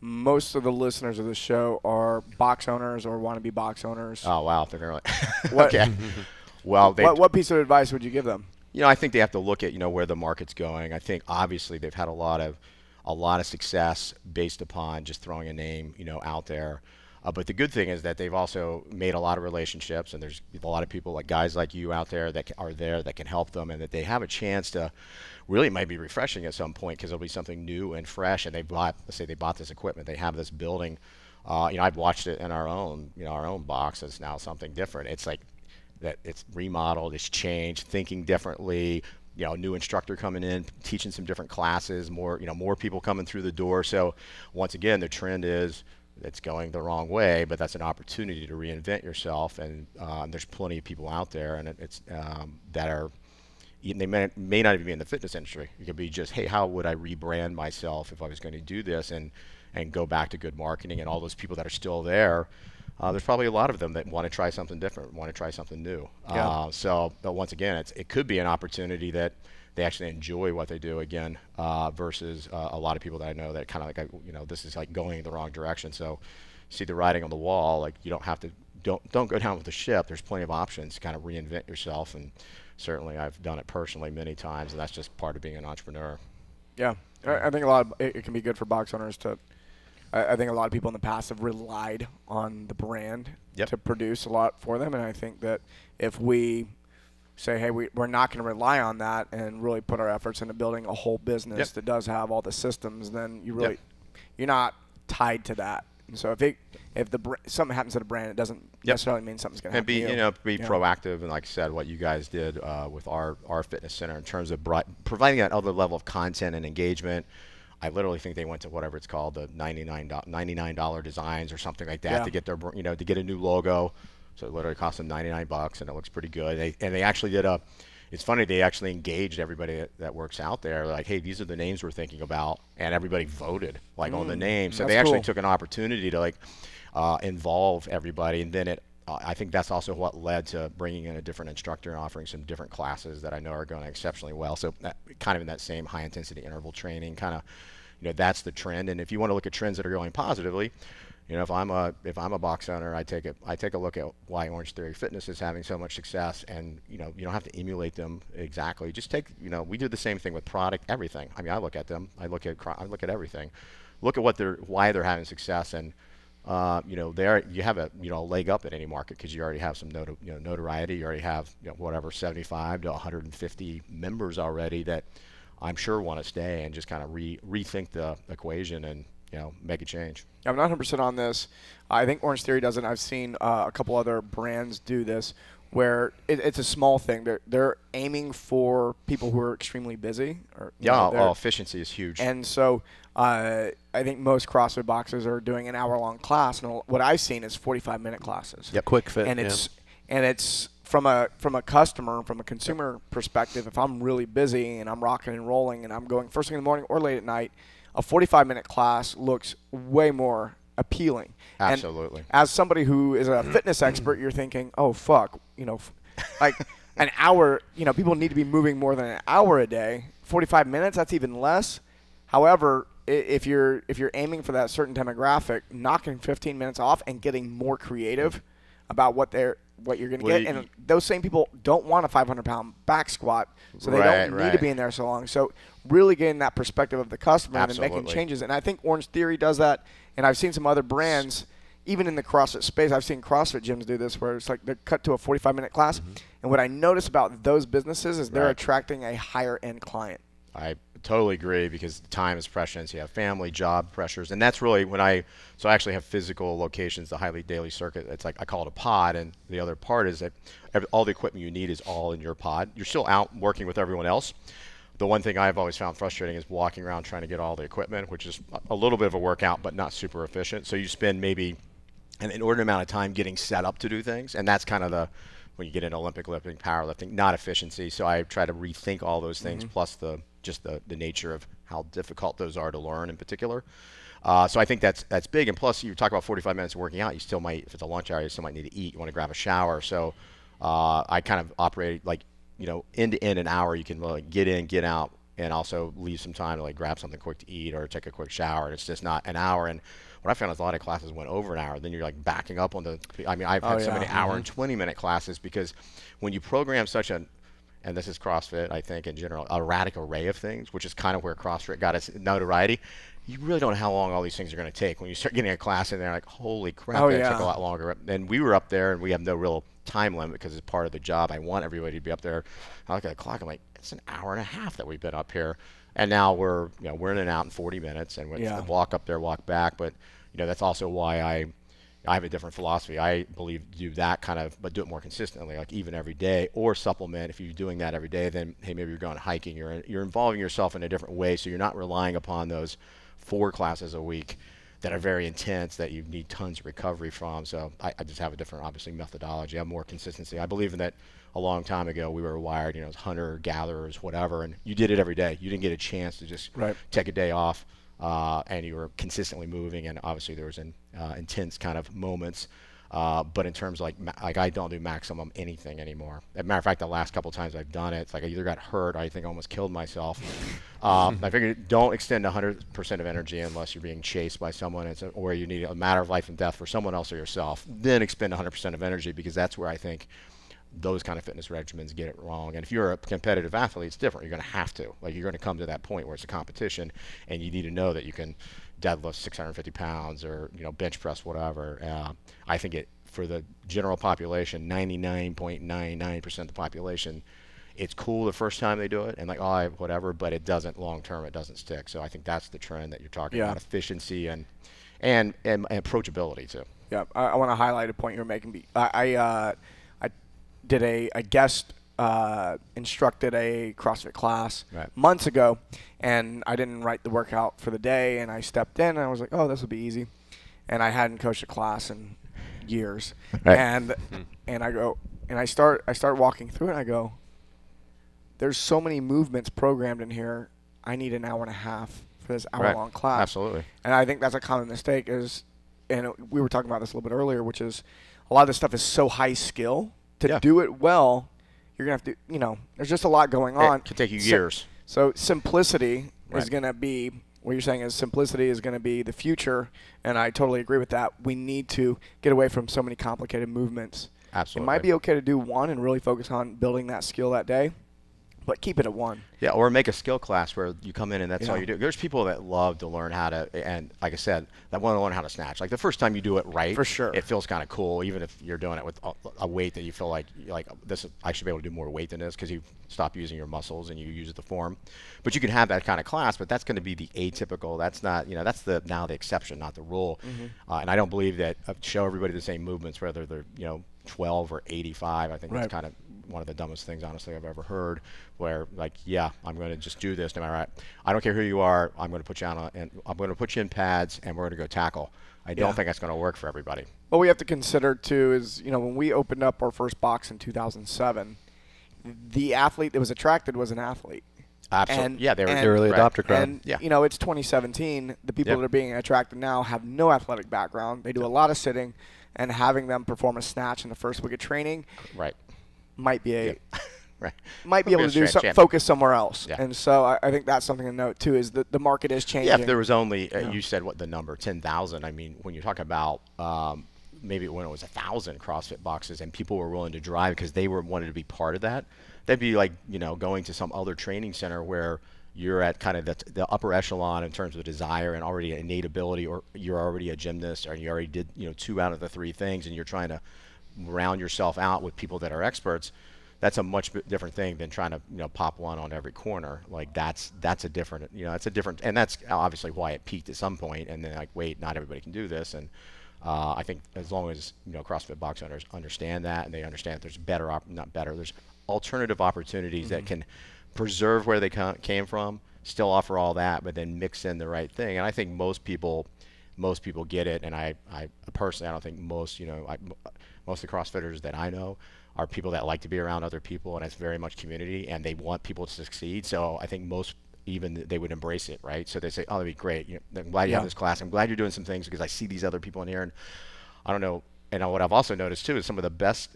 Most of the listeners of the show are box owners or want to be box owners. Oh, wow. They're going to What- okay. Well, What piece of advice would you give them? I think they have to look at, where the market's going. I think obviously they've had a lot of success based upon just throwing a name, out there. But the good thing is that they've also made a lot of relationships, and there's a lot of people like guys like you out there that are there that can help them, and that they have a chance to really might be refreshing at some point because it'll be something new and fresh. And let's say they bought this equipment, they have this building. I've watched it in our own box. It's now something different. It's like that it's remodeled, it's changed, thinking differently. New instructor coming in, teaching some different classes, more people coming through the door. So once again, the trend is it's going the wrong way, but that's an opportunity to reinvent yourself. And there's plenty of people out there, and it's that are they may not even be in the fitness industry. It could be just, hey, how would I rebrand myself if I was going to do this and go back to good marketing? And all those people that are still there. There's probably a lot of them that want to try something different, want to try something new. But once again, it could be an opportunity that they actually enjoy what they do again, versus a lot of people that I know that kind of like, this is like going in the wrong direction. So see the writing on the wall, like you don't have to, don't go down with the ship. There's plenty of options to kind of reinvent yourself. And certainly I've done it personally many times, and that's just part of being an entrepreneur. Yeah. I think it can be good for box owners to, I think a lot of people in the past have relied on the brand to produce a lot for them. And I think that if we say, hey, we're not going to rely on that and really put our efforts into building a whole business that does have all the systems, then you're not tied to that. And so if something happens to the brand, it doesn't necessarily mean something's going to happen. And be proactive, and like I said, what you guys did with our fitness center in terms of providing that other level of content and engagement. I literally think they went to whatever it's called, the $99 designs or something like that to get their to get a new logo. So it literally cost them $99, and it looks pretty good. They actually did it's funny, they actually engaged everybody that works out there. Like, hey, these are the names we're thinking about, and everybody voted on the names. So they actually took an opportunity to involve everybody, and then I think that's also what led to bringing in a different instructor and offering some different classes that I know are going exceptionally well. So kind of in that same high intensity interval training, kind of, that's the trend. And if you want to look at trends that are going positively, if I'm a box owner, I take a look at why Orange Theory Fitness is having so much success, and you don't have to emulate them exactly. Just we do the same thing with product, everything. I mean, I look at them, I look at everything, look at why they're having success, and there you have a leg up at any market because you already have some notoriety. You already have whatever 75 to 150 members already that I'm sure want to stay and just kind of rethink the equation and make a change. I'm not 100% on this. I think Orange Theory does it. I've seen a couple other brands do this where it's a small thing. They're aiming for people who are extremely busy. Efficiency is huge. And so I think most CrossFit boxers are doing an hour-long class, and what I've seen is 45-minute classes. Yep, quick fit. And it's from a customer, from a consumer perspective. If I'm really busy and I'm rocking and rolling and I'm going first thing in the morning or late at night, a 45-minute class looks way more appealing. Absolutely. And as somebody who is a fitness expert, you're thinking, oh, fuck, like an hour, people need to be moving more than an hour a day. 45 minutes, that's even less. However, if you're aiming for that certain demographic, knocking 15 minutes off and getting more creative about what you're going to get. And those same people don't want a 500-pound back squat, so they don't need to be in there so long. So really getting that perspective of the customer and then making changes. And I think Orange Theory does that, and I've seen some other brands, even in the CrossFit space, I've seen CrossFit gyms do this where it's like they're cut to a 45-minute class. And what I notice about those businesses is they're attracting a higher-end client. I totally agree because time is precious. You have family, job pressures, and that's really when I actually have physical locations, the highly daily circuit. It's like I call it a pod, and the other part is that all the equipment you need is all in your pod. You're still out working with everyone else. The one thing I've always found frustrating is walking around trying to get all the equipment, which is a little bit of a workout, but not super efficient. So you spend maybe an inordinate amount of time getting set up to do things, and that's kind of when you get into Olympic lifting, powerlifting, not efficiency. So I try to rethink all those things, plus just the nature of how difficult those are to learn in particular. So I think that's big. And plus, you talk about 45 minutes of working out, you still might, if it's a lunch hour, you still might need to eat. You want to grab a shower. So I kind of operate like, end to end an hour. You can like get in, get out, and also leave some time to like grab something quick to eat or take a quick shower. And it's just not an hour. And what I found is a lot of classes went over an hour. Then you're like backing up on the. I mean, I've had so many hour and 20-minute classes because when you program such a, and this is CrossFit, I think in general, a radical array of things, which is kind of where CrossFit got its notoriety. You really don't know how long all these things are going to take. When you start getting a class in there, like, holy crap, that took a lot longer. And we were up there, and we have no real time limit because it's part of the job. I want everybody to be up there. I look at the clock, I'm like, it's an hour and a half that we've been up here. And now we're in and out in 40 minutes, and it's the walk up there, walk back. But, that's also why I have a different philosophy. I believe do that kind of, but do it more consistently, like even every day, or supplement. If you're doing that every day, then, hey, maybe you're going hiking. You're involving yourself in a different way, so you're not relying upon those 4 classes a week that are very intense that you need tons of recovery from. So I just have a different, obviously, methodology. I have more consistency. I believe in that. A long time ago, we were wired, as hunter, gatherers, whatever, and you did it every day. You didn't get a chance to just take a day off, and you were consistently moving, and obviously there was intense kind of moments. But in terms of like I don't do maximum anything anymore. As a matter of fact, the last couple of times I've done it, it's like I either got hurt or I think I almost killed myself. I figured don't extend 100% of energy unless you're being chased by someone, or you need a matter of life and death for someone else or yourself. Then expend 100% of energy, because that's where I think those kind of fitness regimens get it wrong. And if you're a competitive athlete, it's different. You're going to have to. Like, you're going to come to that point where it's a competition, and you need to know that you can deadlift 650 pounds or, bench press, whatever. I think for the general population, 99.99% of the population, it's cool the first time they do it, and like, whatever, but it doesn't long term. It doesn't stick. So I think that's the trend that you're talking about: efficiency and approachability too. Yeah, I want to highlight a point you were making. I did a guest instructed a CrossFit class months ago, and I didn't write the workout for the day, and I stepped in and I was like, oh, this will be easy, and I hadn't coached a class in years, and I go and I start walking through it, and I go, there's so many movements programmed in here. I need an hour and a half for this hour-long class. Absolutely. And I think that's a common mistake and we were talking about this a little bit earlier, which is a lot of this stuff is so high skill. To do it well, you're going to have to, there's just a lot going on. It could take you years. So simplicity is going to be, what you're saying is simplicity is going to be the future, and I totally agree with that. We need to get away from so many complicated movements. Absolutely. It might be okay to do one and really focus on building that skill that day, but keep it at one. Yeah, or make a skill class where you come in and that's all you do. There's people that love to learn how to, and like I said, that want to learn how to snatch. Like the first time you do it right, for sure, it feels kind of cool, even if you're doing it with a weight that you feel like this. I should be able to do more weight than this, because you stop using your muscles and you use the form. But you can have that kind of class, but that's going to be the atypical. That's not, that's now the exception, not the rule. And I don't believe that show everybody the same movements, whether they're 12 or 85. I think that's kind of one of the dumbest things, honestly, I've ever heard, where like, I'm going to just do this no matter what. I don't care who you are. I'm going to put you on and I'm going to put you in pads, and we're going to go tackle. I don't think that's going to work for everybody. What we have to consider too is, when we opened up our first box in 2007, the athlete that was attracted was an athlete. Absolutely. They were the early adopter crowd. And it's 2017. The people that are being attracted now have no athletic background. They do a lot of sitting, and having them perform a snatch in the first week of training might be might be able to do focus somewhere else. And so I think that's something to note too, is that the market is changing. Yeah, if there was only you said what the number 10,000. I mean, when you talk about maybe when it was 1,000 CrossFit boxes and people were willing to drive because they wanted to be part of that, that'd be like going to some other training center where you're at kind of the upper echelon in terms of desire and already innate ability, or you're already a gymnast, or you already did 2 out of the 3 things, and you're trying to round yourself out with people that are experts. That's a much different thing than trying to pop one on every corner. Like that's a different and that's obviously why it peaked at some point, and then like, wait, not everybody can do this. And I think as long as CrossFit box owners understand that, and they understand that there's alternative opportunities that can preserve where they came from, still offer all that, but then mix in the right thing. And I think most people get it. And I personally, I don't think most of the CrossFitters that I know are people that like to be around other people, and it's very much community, and they want people to succeed. So I think most even they would embrace it, right? So they say, oh, that'd be great. I'm glad you have this class. I'm glad you're doing some things because I see these other people in here, and I don't know. And what I've also noticed too is some of the best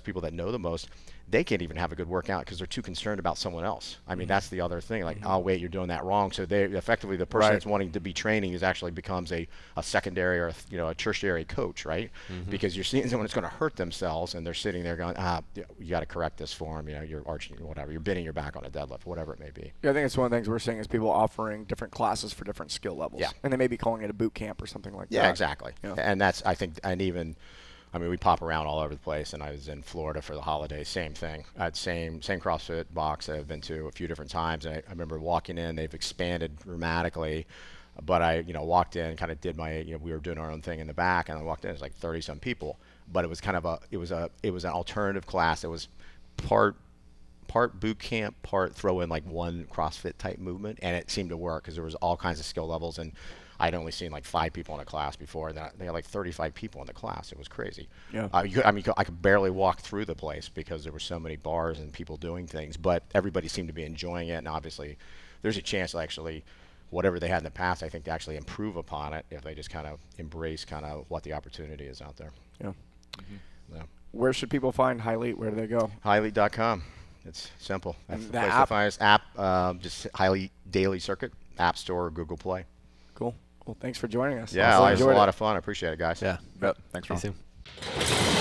people that know the most, they can't even have a good workout because they're too concerned about someone else. I mean, that's the other thing. Like, oh wait, you're doing that wrong. So they effectively, the person that's wanting to be training is actually becomes a secondary or a tertiary coach, right? Because you're seeing someone that's going to hurt themselves, and they're sitting there going, you got to correct this for them. You're arching, whatever. You're bending your back on a deadlift, whatever it may be. Yeah, I think it's one of the things we're seeing is people offering different classes for different skill levels. Yeah. And they may be calling it a boot camp or something like that. Yeah, exactly. Yeah. And that's, I think, and even, I mean, we pop around all over the place, and I was in Florida for the holidays, same thing. I had same CrossFit box that I've been to a few different times. And I remember walking in, they've expanded dramatically, but I, walked in, kind of did my, we were doing our own thing in the back, and I walked in, it was like 30-some people, but it was kind of it was an alternative class. It was part boot camp, part throw in like one CrossFit type movement, and it seemed to work because there was all kinds of skill levels, and I'd only seen like 5 people in a class before. They had like 35 people in the class. It was crazy. Yeah. I could barely walk through the place because there were so many bars and people doing things, but everybody seemed to be enjoying it. And obviously there's a chance to actually, whatever they had in the past, I think to actually improve upon it if they just kind of embrace kind of what the opportunity is out there. Yeah. Yeah. Where should people find Highleat? Where do they go? Highleat.com. It's simple. That's And the the place to find us. App, just Highleat Daily Circuit, App Store or Google Play. Cool. Well, thanks for joining us. Yeah, it was a lot of fun. I appreciate it, guys. Yeah. Thanks, Ron. See you soon.